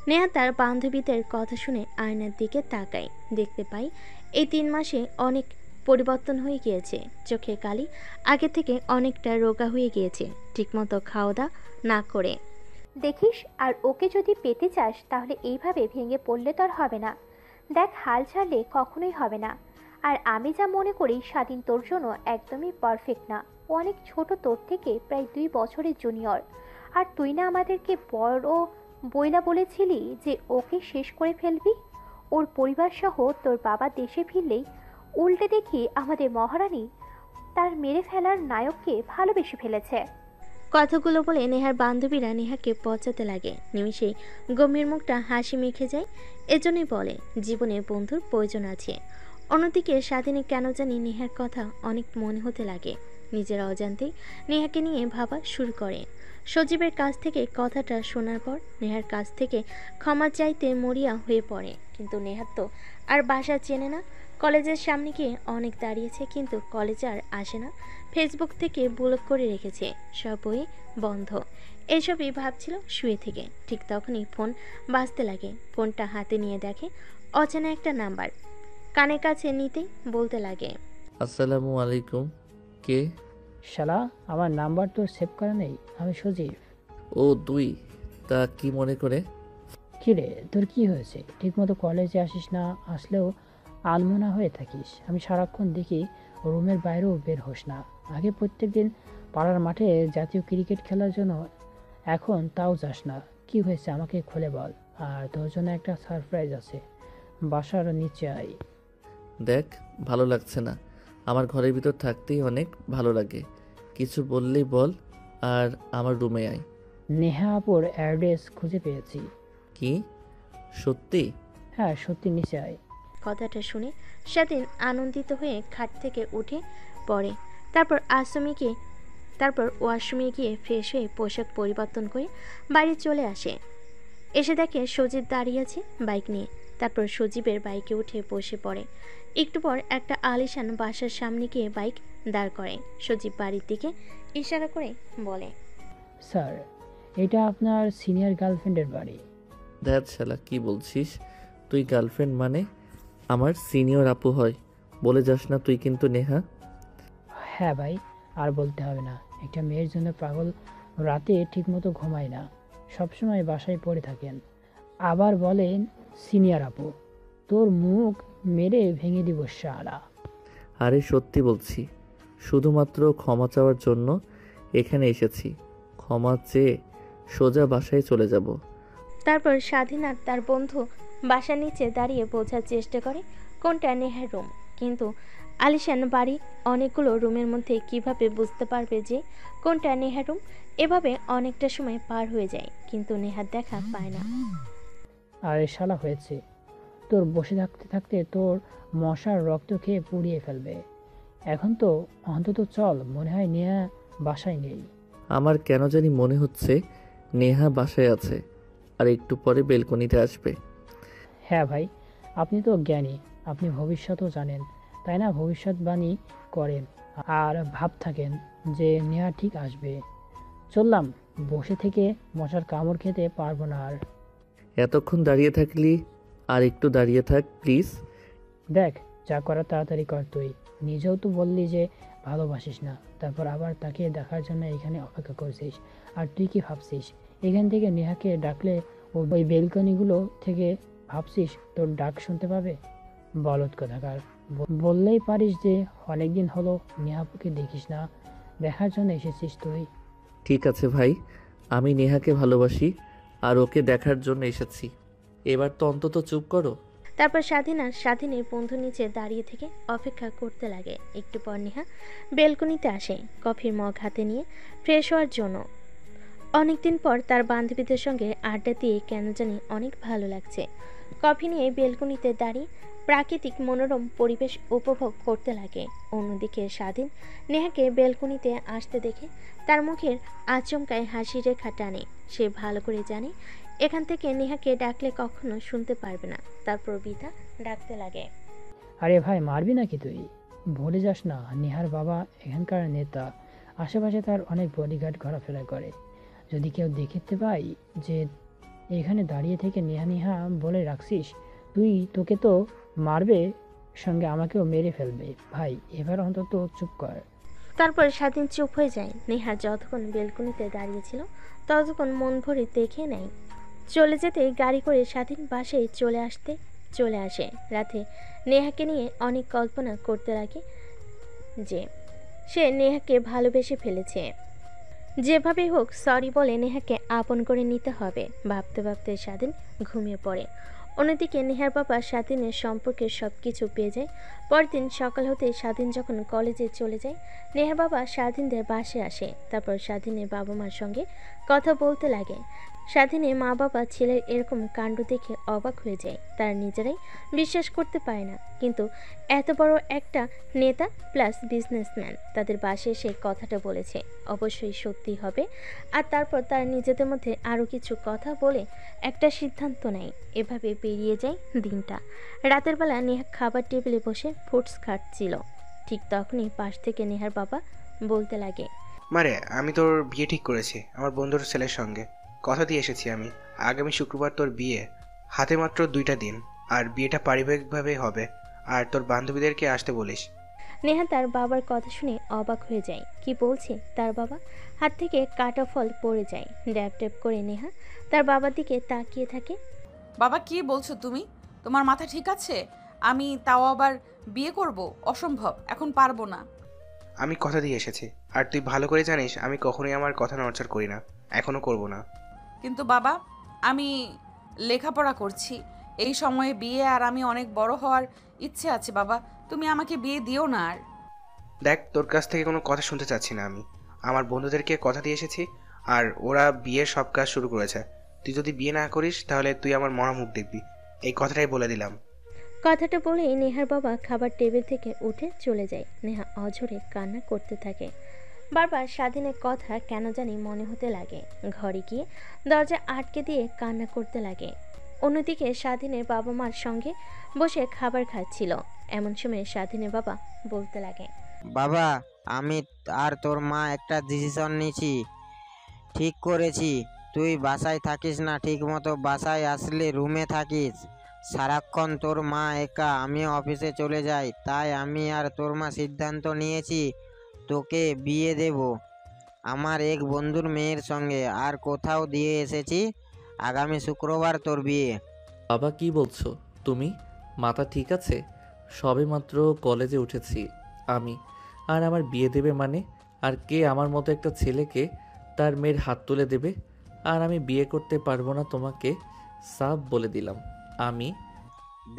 নেহা তার বান্ধবীদের কথা শুনে আয়নার দিকে তাকায়। দেখতে পাই এই 3 মাসে অনেক পরিবর্তন হয়ে গিয়েছে। চোখের কালি আগে থেকে অনেকটা রোগা হয়ে গিয়েছে, ঠিকমতো খাওয়া দাওয়া না করে। দেখিস, আর ওকে যদি পেতে চাস তাহলে এইভাবে ভেঙে পড়লে তো আর হবে না। দেখ, হাল ছাড়লে কখনোই হবে না। আর আমি যা মনে করি, স্বাধীন তোর জন্য একদমই পারফেক্ট না। ও অনেক ছোট, তোর থেকে প্রায় 2 বছরের জুনিয়র। আর তুই না আমাদেরকে বড় বইলা বলেছিলি যে ওকে শেষ করে ফেলবি। ওর পরিবার সহ তোর বাবা দেশে ফিরলেই উল্টে দেখি আমাদের মহারানী তার মেরে ফেলার নায়ককে ভালোবেসে ফেলেছে। কথাগুলো বলে নেহার বান্ধবীরা নেহাকে পচাতে লাগে। নিমিষেই গম্ভীর মুখটা হাসি মেখে যায়। এজন্যই বলে জীবনে বন্ধুর প্রয়োজন আছে। অন্যদিকে স্বাধীনে কেন জানি নেহার কথা অনেক মনে হতে লাগে। নিজের অজান্তেই নেহাকে নিয়ে ভাবা শুরু করে। সজীবের কাছ থেকে কথাটা শোনার পর নেহার কাছ থেকে ক্ষমা চাইতে মরিয়া হয়ে পড়ে। কিন্তু নেহার তো আর বাসা চেনে না। কলেজের সামনে গিয়ে অনেক দাঁড়িয়েছে, কিন্তু কলেজে আর আসে না। ফেসবুক থেকে ব্লক করে রেখেছে, সব বই বন্ধ। এইসবই ভাবছিল শুয়ে থেকে। ঠিক তখনই ফোন বাজতে লাগে। ফোনটা হাতে নিয়ে দেখে অচেনা একটা নাম্বার। কানের কাছে নিতেই বলতে লাগে, আসসালামু আলাইকুম। কে? শালা, আমার নাম্বার তো সেভ করা নেই। আমি সজীব। ও তুই? তা কি মনে করে? কিরে, তোর কি হয়েছে? ঠিকমতো কলেজে আসিস না, আসলেও আনমনা হয়ে থাকিস। আমি সারাক্ষণ দেখি রুমের বাইরেও বের হোস না। আগে প্রত্যেক দিন পাড়ার মাঠে জাতীয় ক্রিকেট খেলার জন্য, এখন তাও যাস না। কি হয়েছে আমাকে খুলে বল। আর তোর জন্য একটা সারপ্রাইজ আছে, বাসার নিচে আয়। দেখ, ভালো লাগছে না। আমার ঘরের ভিতর থাকতেই অনেক ভালো লাগে। কিছু বললেই বল, আর আমার রুমে আয়। নেহা আপুর অ্যাড্রেস খুঁজে পেয়েছি। কি? সত্যি? হ্যাঁ সত্যি, নিচে আয়। কথাটা শুনে স্বাধীন আনন্দিত হয়ে খাট থেকে উঠে পড়ে। তারপর ওয়াশরুমে গিয়ে ফ্রেশ হয়ে পোশাক পরিবর্তন করে বাড়ি চলে আসে। এসে দেখে সজীব দাঁড়িয়ে আছে বাইক নিয়ে। তারপর সজীবের বাইকে উঠে বসে পড়ে। একটু পর একটা আলিশান বাসার সামনে গিয়ে বাইক দাঁড় করে। সজীব বাড়ির দিকে ইশারা করে বলে, স্যার, এটা আপনার সিনিয়র গার্লফ্রেন্ডের বাড়ি। ধ্যাৎ শালা, কি বলছিস তুই? গার্লফ্রেন্ড মানে আমার সিনিয়র আপু হয়। বলে যাস না তুই কিন্তু নেহা। হ্যাঁ ভাই, আর বলতে হবে না। একটা মেয়ের জন্য পাগল রাতে ঠিকমতো ঘুমায় না, সবসময় বাসায় পড়ে থাকেন, আবার বলেন সিনিয়র আপু। তোর মুখ মেরে ভেঙে দিব শালা। আরে সত্যি বলছি, শুধুমাত্র ক্ষমা চাওয়ার জন্য এখানে এসেছি। ক্ষমা চেয়ে সোজা বাসায় চলে যাব। তারপর স্বাধীন আর তার বন্ধু বাসার নিচে দাঁড়িয়ে বোঝার চেষ্টা করে কোনটা নেহার রুম। কিন্তু আলিশান বাড়ি অনেকগুলো রুমের মধ্যে কিভাবে বুঝতে পারবে যে কোনটা নেহার রুম? এভাবে অনেকটা সময় পার হয়ে যায়, কিন্তু নেহার দেখা পায় না। আরে শালা হয়েছে, তোর বসে থাকতে থাকতে তোর মশার রক্ত খেয়ে পুড়িয়ে ফেলবে। এখন তো অন্তত চল, মনে হয় নেহা বাসায় নেই। আমার কেন জানি মনে হচ্ছে নেহা বাসায় আছে, আর একটু পরে বেলকনিতে আসবে। হ্যাঁ ভাই, আপনি তো জ্ঞানী, আপনি ভবিষ্যতও জানেন, তাই না? ভবিষ্যৎবাণী করেন আর ভাব থাকেন যে নেহা ঠিক আসবে। চললাম, বসে থেকে মশার কামড় খেতে পারবো না আর। এতক্ষণ দাঁড়িয়ে থাকলি, আর একটু দাঁড়িয়ে থাক প্লিজ। দেখ, যা করার তাড়াতাড়ি কর। তুই নিজেও তো বললি যে ভালোবাসিস না, তারপর আবার তাকে দেখার জন্য এখানে অপেক্ষা করছিস। আর তুই কি ভাবছিস এখান থেকে নেহাকে ডাকলে ওই বেলকনিগুলো থেকে ভাবছিস তোর ডাক শুনতে পাবে? বলদ কোথাকার, বললেই পারিস যে অনেকদিন হলো নেহাপুকে দেখিস না, দেখার জন্য এসেছিস তুই। ঠিক আছে ভাই, আমি নেহাকে ভালোবাসি আর ওকে দেখার জন্য এসেছি। এবার তো অন্তত চুপ করো। তারপর স্বাধীন আর স্বাধীনের বন্ধু নিচে দাঁড়িয়ে থেকে অপেক্ষা করতে লাগে। একটু পর নেহা বেলকনিতে আসে কফির মগ হাতে নিয়ে ফ্রেশ হওয়ার জন্য। অনেকদিন পর তার বান্ধবীদের সঙ্গে আড্ডা দিয়ে কেন জানি অনেক ভালো লাগছে। কফি নিয়ে বেলকনিতে দাঁড়িয়ে প্রাকৃতিক মনোরম পরিবেশ উপভোগ করতে লাগে। অন্যদিকে স্বাধীন নেহাকে বেলকনিতে আসতে দেখে তার মুখের আচমকায় হাসি রেখা টানে। সে ভালো করে জানে এখান থেকে নেহাকে ডাকলে কখনো শুনতে পারবে না, তারপর বিধা ডাকতে লাগে। আরে ভাই, মারবি নাকি তুই? ভুলে যাস না, নেহার বাবা এখানকার নেতা, আশেপাশে তার অনেক বডিগার্ড ঘোরাফেরা করে। যদি কেউ দেখতে পাই যে এখানে দাঁড়িয়ে থেকে নেহা নেহা বলে রাখছিস, তোকে তো মারবে, সঙ্গে আমাকেও মেরে ফেলবে। ভাই, এবার অন্তত চুপ কর। তারপর স্বাধীন চুপ হয়ে যায়। নেহা যতক্ষণ বেলকনিতে দাঁড়িয়েছিল ততক্ষণ মন ভরে দেখে নেয়। চলে যেতে গাড়ি করে স্বাধীন বাসায় চলে আসে। রাতে নেহাকে নিয়ে অনেক কল্পনা করতে লাগে যে সে নেহাকে ভালোবেসে ফেলেছে। যেভাবেই হোক সরি বলে নেহাকে আপন করে নিতে হবে। ভাবতে ভাবতে স্বাধীন ঘুমিয়ে পড়ে। অন্যদিকে নেহার বাবা স্বাধীনের সম্পর্কে সব কিছু পেয়ে যায়। পরদিন সকাল হতে স্বাধীন যখন কলেজে চলে যায়, নেহার বাবা স্বাধীনদের বাসায় আসে। তারপর স্বাধীনের বাবা মার সঙ্গে কথা বলতে লাগে। স্বাধীনের মা বাবা ছেলের এরকম কাণ্ড দেখে অবাক হয়ে যায়। তারা নিজেরাই বিশ্বাস করতে পারে না, কিন্তু এত বড় একটা নেতা প্লাস বিজনেসম্যান তাদের বাসায় এসে কথাটা বলেছে, অবশ্যই সত্যি হবে। আর তারপর তারা নিজেদের মধ্যে আরও কিছু কথা বলে একটা সিদ্ধান্ত নেয়। এভাবে পেরিয়ে যায় দিনটা। রাতের বেলা নেহা খাবার টেবিলে বসে ফ্রুটস খাচ্ছিল। ঠিক তখনই পাশ থেকে নেহার বাবা বলতে লাগে, মারে, আমি তোর বিয়ে ঠিক করেছি আমার বন্ধুর ছেলের সঙ্গে। কথা দিয়ে এসেছি আমি, আগামী শুক্রবার তোর বিয়ে। হাতে মাত্র 2টা দিন, আর বিয়েটা পারিবারিকভাবে হবে। আর তোর বান্ধবীদেরকে আসতে বলিস। নেহা তার বাবার কথা শুনে অবাক হয়ে যায়। কি বলছে তার বাবা? হাত থেকে কাটা ফল পড়ে যায়। ড্যাব ড্যাব করে নেহা তার বাবার দিকে তাকিয়ে থাকে। বাবা, কি বলছো তুমি? তোমার মাথা ঠিক আছে? আমি তাও আবার বিয়ে করব? অসম্ভব, এখন পারবো না। আমি কথা দিয়ে এসেছি, আর তুই ভালো করে জানিস আমি কখনোই আমার কথা নড়চড় করি না, এখনো করব না। কিন্তু বাবা, আমি লেখাপড়া করছি, এই সময়ে বিয়ে, আর আমি অনেক বড় হওয়ার ইচ্ছে আছে বাবা, তুমি আমাকে বিয়ে দিও না। আর দেখ, তোর কাছ থেকে কোনো কথা শুনতে চাচ্ছি না আমি। আমার বন্ধুদেরকে কথা দিয়ে এসেছি, আর ওরা বিয়ের সব কাজ শুরু করেছে। তুই যদি বিয়ে না করিস তাহলে তুই আমার মরা মুখ দেখবি, এই কথাটাই বলে দিলাম। কথাটা বলেই নেহার বাবা খাবার টেবিল থেকে উঠে চলে যায়। নেহা অঝরে কান্না করতে থাকে। বারবার স্বাধীনের কথা কেন জানি মনে হতে লাগে। ঘরে গিয়ে দরজা আটকে দিয়ে কান্না করতে লাগে। অন্যদিকে স্বাধীনের বাবা মার সঙ্গে বসে খাবার খাচ্ছিল। এমন সময় স্বাধীনের বাবা বলতে লাগে, বাবা, আমি আর তোর মা একটা ডিসিশন নিয়েছি, ঠিক করেছি। তুই বাসায় থাকিস না ঠিক মতো, বাসায় আসলে রুমে থাকিস সারাক্ষণ। তোর মা একা, আমি অফিসে চলে যাই, তাই আমি আর তোর মা সিদ্ধান্ত নিয়েছি তোকে বিয়ে দেব আমার এক বন্ধুর মেয়ের সঙ্গে। আর কোথাও দিয়ে এসেছি, আগামী শুক্রবার তোর বিয়ে। বাবা কি বলছো তুমি? মাথা ঠিক আছে? সবেমাত্র কলেজে উঠেছি আমি, আর আমার বিয়ে দেবে মানে? আর কে আমার মতো একটা ছেলেকে তার মেয়ের হাত তুলে দেবে? আর আমি বিয়ে করতে পারবো না, তোমাকে সাফ বলে দিলাম। আমি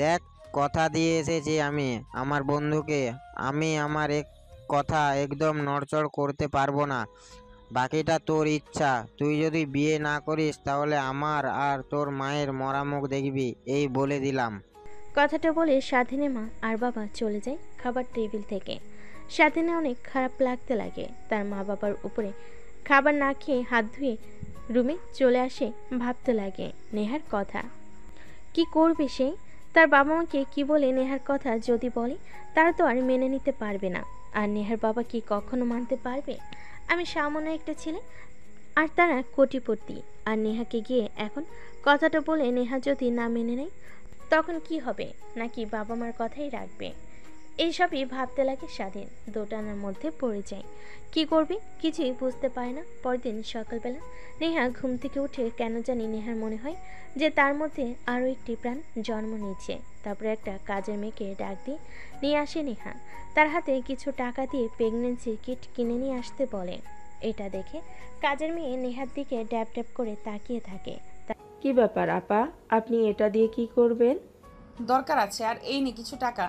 দেখ, কথা দিয়ে এসেছি আমি আমার বন্ধুকে, আমি আমার এক কথা একদম নড়চড় করতে পারবো না। বাকিটা তোর ইচ্ছা। তুই যদি বিয়ে না করিস তাহলে আমার আর তোর মায়ের মরা মুখ দেখবি, এই বলে দিলাম। কথাটা বলে স্বাধীনের মা আর বাবা চলে যায় খাবার টেবিল থেকে। স্বাধীনে অনেক খারাপ লাগতে লাগে। তার মা বাবার উপরে খাবার না খেয়ে হাত ধুয়ে রুমে চলে আসে। ভাবতে লাগে নেহার কথা। কি করবে সে? তার বাবা মাকে কি বলে নেহার কথা যদি বলে, তারা তো আর মেনে নিতে পারবে না। আর নেহার বাবা কি কখনো মানতে পারবে? আমি সামান্য একটা ছেলে, আর তারা কোটিপতি। আর নেহাকে গিয়ে এখন কথাটা বলে নেহা যদি না মেনে নেয়, তখন কি হবে? নাকি বাবা মার কথাই রাখবে? এইসবই ভাবতে লাগে স্বাধীন। দোটানার মধ্যে পড়ে যায়। কি করবে কিছুই বুঝতে পারে না। পরদিন সকালবেলা নেহা ঘুম থেকে উঠে কেন জানি নেহার মনে হয় যে তার মধ্যে আরও একটি প্রাণ জন্ম নিচ্ছে। তারপরে একটা কাজের মেয়েকে ডাক দিয়ে নিয়ে আসে নেহা। তার হাতে কিছু টাকা দিয়ে প্রেগনেন্সি কিট কিনে নিয়ে আসতে বলে। এটা দেখে কাজের মেয়ে নেহার দিকে ড্যাব ড্যাব করে তাকিয়ে থাকে। কি ব্যাপার আপা, আপনি এটা দিয়ে কি করবেন? দরকার আছে, আর এই নে কিছু টাকা।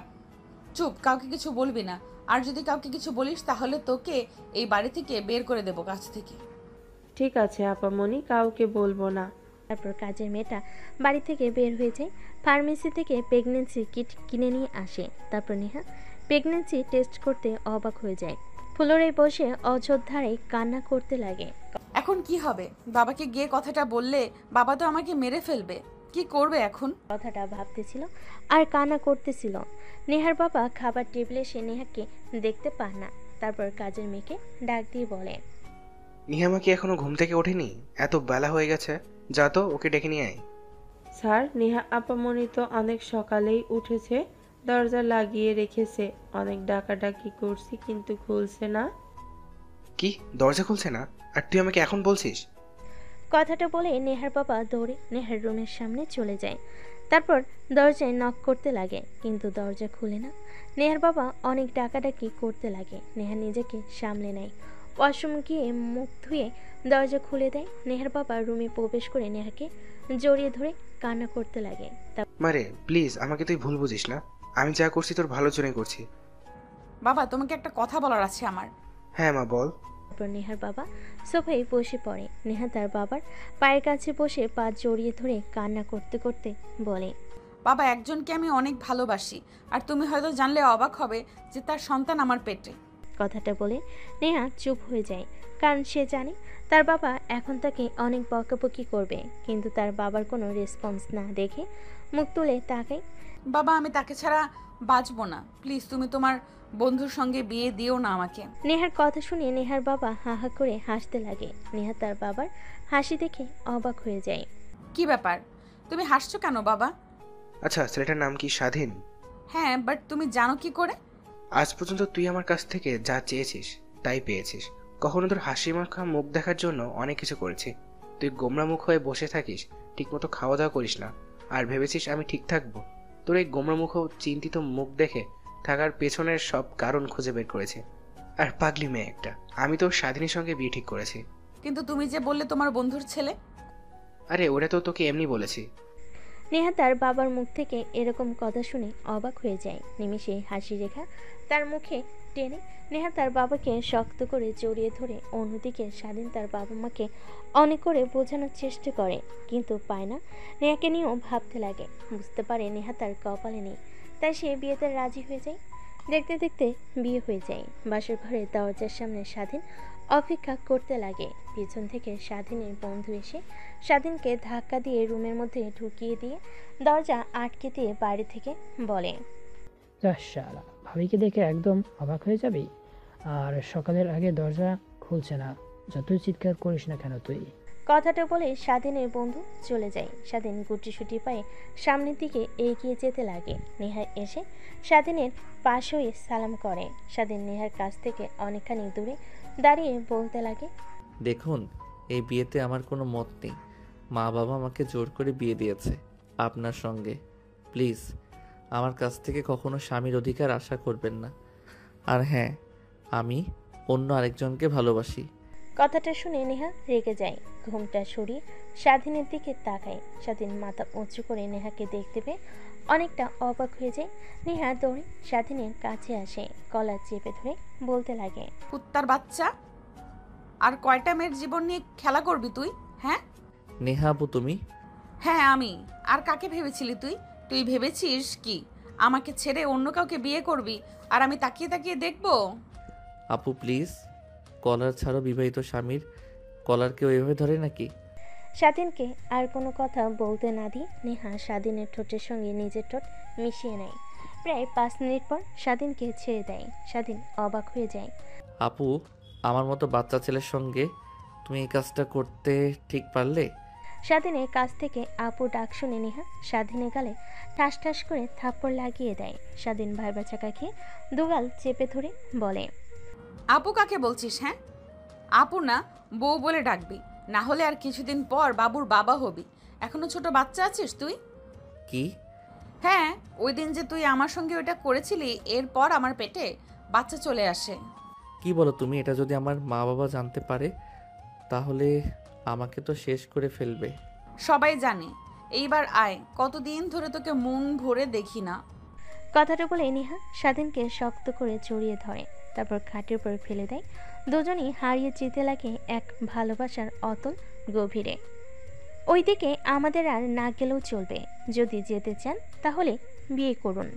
চুপ, কাউকে কিছু বলবি না। আর যদি কাউকে কিছু বলিস তাহলে তোকে এই বাড়ি থেকে বের করে দেবো কাছ থেকে। ঠিক আছে আপামনি, কাউকে বলবো না। তারপর কাজের মেয়েটা বাড়ি থেকে বের হয়ে যায়। ফার্মেসি থেকে প্রেগনেন্সি কিট কিনে নিয়ে আসে। তারপর নেহা প্রেগনেন্সি টেস্ট করতে অবাক হয়ে যায়। ফ্লোরে বসে অযোধ্যারে কান্না করতে লাগে। এখন কি হবে? বাবাকে গিয়ে কথাটা বললে বাবা তো আমাকে মেরে ফেলবে। কি করবে এখন? কথাটা ভাবতেছিল আর কান্না করতেছিল। নেহার বাবা খাবার টেবিলে এসে নেহাকে দেখতে পান না। তারপর কাজের মেয়েকে ডাক দিয়ে বলে, নিহামা কি এখনো ঘুম থেকে ওঠেনি? এত বেলা হয়ে গেছে, যা তো ওকে ডেকে নিয়ে আয়। স্যার, নেহা আপামনি তো অনেক সকালেই উঠেছে, দরজা লাগিয়ে রেখেছে। অনেক ডাকাডাকি করছি কিন্তু খুলছে না। কি, দরজা খুলছে না? আর তুই আমাকে এখন বলছিস? কথাটা বলে নেহার বাবা দৌড়ে নেহার রুমের সামনে চলে যায়। তারপর দরজায় নক করতে লাগে, কিন্তু দরজা খুলে না। নেহার বাবা অনেক ডাকাডাকি করতে লাগে। নেহা নিজেকে সামলে নেয়। ওয়াশরুম গিয়ে মুখ ধুয়ে দরজা খুলে দেয়। নেহার বাবা রুমে প্রবেশ করে নেহাকে জড়িয়ে ধরে কান্না করতে লাগে। মারে প্লিজ, আমাকে তুই ভুল বুঝিস না। আমি যা করছি তোর ভালোর জন্যই করছি। বাবা, তোমাকে একটা কথা বলার আছে আমার। হ্যাঁ মা, বল। তারপর নেহার বাবা সোফায় বসে পড়ে। নেহা তার বাবার পায়ের কাছে বসে পা জড়িয়ে ধরে কান্না করতে করতে বলে, বাবা, একজনকে আমি অনেক ভালোবাসি, আর তুমি হয়তো জানলে অবাক হবে যে তার সন্তান আমার পেটে। কথাটা বলে নেহা চুপ হয়ে যায়, কারণ সে জানে তার বাবা এখন তাকে অনেক বকাবকি করবে। কিন্তু তার বাবার কোনো রেসপন্স না দেখে মুখ তুলে তাকায়। বাবা, আমি তাকে ছাড়া বাঁচবো না। প্লিজ তুমি তোমার বন্ধুর সঙ্গে বিয়ে দিও না আমাকে। নেহার কথা শুনে নেহার বাবা হা হা করে হাসতে লাগে। নেহা তার বাবার হাসি দেখে অবাক হয়ে যায়। কি ব্যাপার, তুমি হাসছো কেন বাবা? আচ্ছা, ছেলেটার নাম কি স্বাধীন? হ্যাঁ, বাট তুমি জানো কি করে? আজ পর্যন্ত তুই আমার কাছ থেকে যা চেয়েছিস তাই পেয়েছিস। কখনো তোর হাসি মাখা মুখ দেখার জন্য অনেক কিছু করেছি। তুই গোমরা মুখ হয়ে বসে থাকিস, ঠিকমতো খাওয়া দাওয়া করিস না, আর ভেবেছিস আমি ঠিক থাকবো। তোর এই গোমরা মুখ ও চিন্তিত মুখ দেখে থাকার পেছনের সব কারণ খুঁজে বের করেছি। আর পাগলি মেয়ে একটা, আমি তো স্বাধীনের সঙ্গে বিয়ে ঠিক করেছি। কিন্তু তুমি যে বললে তোমার বন্ধুর ছেলে। আরে ওটা তো তোকে এমনি বলেছি। নেহা তার বাবার মুখ থেকে এরকম কথা শুনে অবাক হয়ে যায়। নিমেষে হাসি রেখা তার মুখে টেনে নেহা তার বাবাকে শক্ত করে জড়িয়ে ধরে। অন্যদিকে স্বাধীন তার বাবা মাকে অনেক করে বোঝানোর চেষ্টা করে, কিন্তু পায় না। নেহাকে নিয়েও ভাবতে লাগে। বুঝতে পারে নেহা তার কপালে নেই, তাই সে বিয়েতে রাজি হয়ে যায়। দেখতে দেখতে বিয়ে হয়ে যায়। বাসর ঘরে দরজার সামনে স্বাধীন অপেক্ষা করতে লাগে। পিছন থেকে স্বাধীনের বন্ধু এসে স্বাধীনকে ধাক্কা দিয়ে রুমের মধ্যে ঢুকিয়ে দিয়ে দরজা আটকে দিয়ে বাইরে থেকে বলে, শালা, ভাবিকে দেখে একদম অবাক হয়ে যাবি। আর সকালের আগে দরজা খুলছে না, যতই চিৎকার করিস না কেন তুই। কথাটা বলে স্বাধীনের বন্ধু চলে যায়। স্বাধীন গুটিসুটি পায়ে সামনের দিকে এগিয়ে যেতে লাগে। নেহা এসে স্বাধীনের পাশ হয়ে সালাম করে। স্বাধীন নেহার কাছ থেকে অনেকখানি দূরে দাঁড়িয়ে বলতে লাগে, দেখুন, এই বিয়েতে আমার কোনো মত নেই। মা বাবা আমাকে জোর করে বিয়ে দিয়েছে আপনার সঙ্গে। প্লিজ আমার কাছ থেকে কখনো স্বামীর অধিকার আশা করবেন না। আর হ্যাঁ, আমি অন্য আরেকজনকে ভালোবাসি। কথাটা শুনে নেহা রেগে যায়। ঘুমটা সরিয়ে স্বাধীনের দিকে তাকায়। স্বাধীন মাথা উঁচু করে নেহাকে দেখতে পেয়ে অনেকটা অবাক হয়ে যায়। নেহা দৌড়ে স্বাধীনের কাছে আসে, গলা চেপে ধরে বলতে লাগে, কুত্তার বাচ্চা, আর কয়টা মেয়ের জীবন নিয়ে খেলা করবি তুই? হ্যাঁ নেহা আপু তুমি? হ্যাঁ আমি। আর কাকে ভেবেছিলি তুই? তুই ভেবেছিস কি আমাকে ছেড়ে অন্য কাউকে বিয়ে করবি আর আমি তাকিয়ে তাকিয়ে দেখবো? আপু প্লিজ, কলার ছাড়ো। বিবাহিত স্বামীর কলার কেউ এভাবে ধরে নাকি? স্বাধীনকে আর কোনো কথা বলতে না দিয়ে নেহা স্বাধীনের ঠোঁটের সঙ্গে নিজের ঠোঁট মিশিয়ে নেয়। প্রায় 5 মিনিট পর স্বাধীনকে ছেড়ে দেয়। স্বাধীন অবাক হয়ে যায়। আপু, আমার মতো বাচ্চা ছেলের সঙ্গে তুমি এই কাজটা করতে ঠিক পারলে? স্বাধীনের কাছ থেকে আপু ডাক শুনে নেহা স্বাধীনের গালে ঠাস ঠাস করে থাপ্পড় লাগিয়ে দেয়। স্বাধীন ভাইবা চাকা খেয়ে দুগাল চেপে ধরে বলে, আপু কাকে বলছিস? হ্যাঁ আপু না, বউ বলে ডাকবি, না হলে আর কিছুদিন পর বাবুর বাবা হবি। এখনো ছোট বাচ্চা আছিস তুই। কি? হ্যাঁ, ওই দিন যে তুই আমার সঙ্গে ওটা করেছিলি, এরপর আমার পেটে বাচ্চা চলে আসে। কি বলো তুমি? এটা যদি আমার মা বাবা জানতে পারে তাহলে আমাকে তো শেষ করে ফেলবে। সবাই জানে। এইবার আয়, কতদিন ধরে তোকে মন ভরে দেখি না। কথাটা বলে নেহা স্বাধীনকে শক্ত করে জড়িয়ে ধরে, তারপর খাটের উপর ফেলে দেয়। দুজনেই হারিয়ে যেতে লাগে এক ভালোবাসার অতল গভীরে। ওইদিকে আমাদের আর না গেলেও চলবে। যদি যেতে চান তাহলে বিয়ে করুন।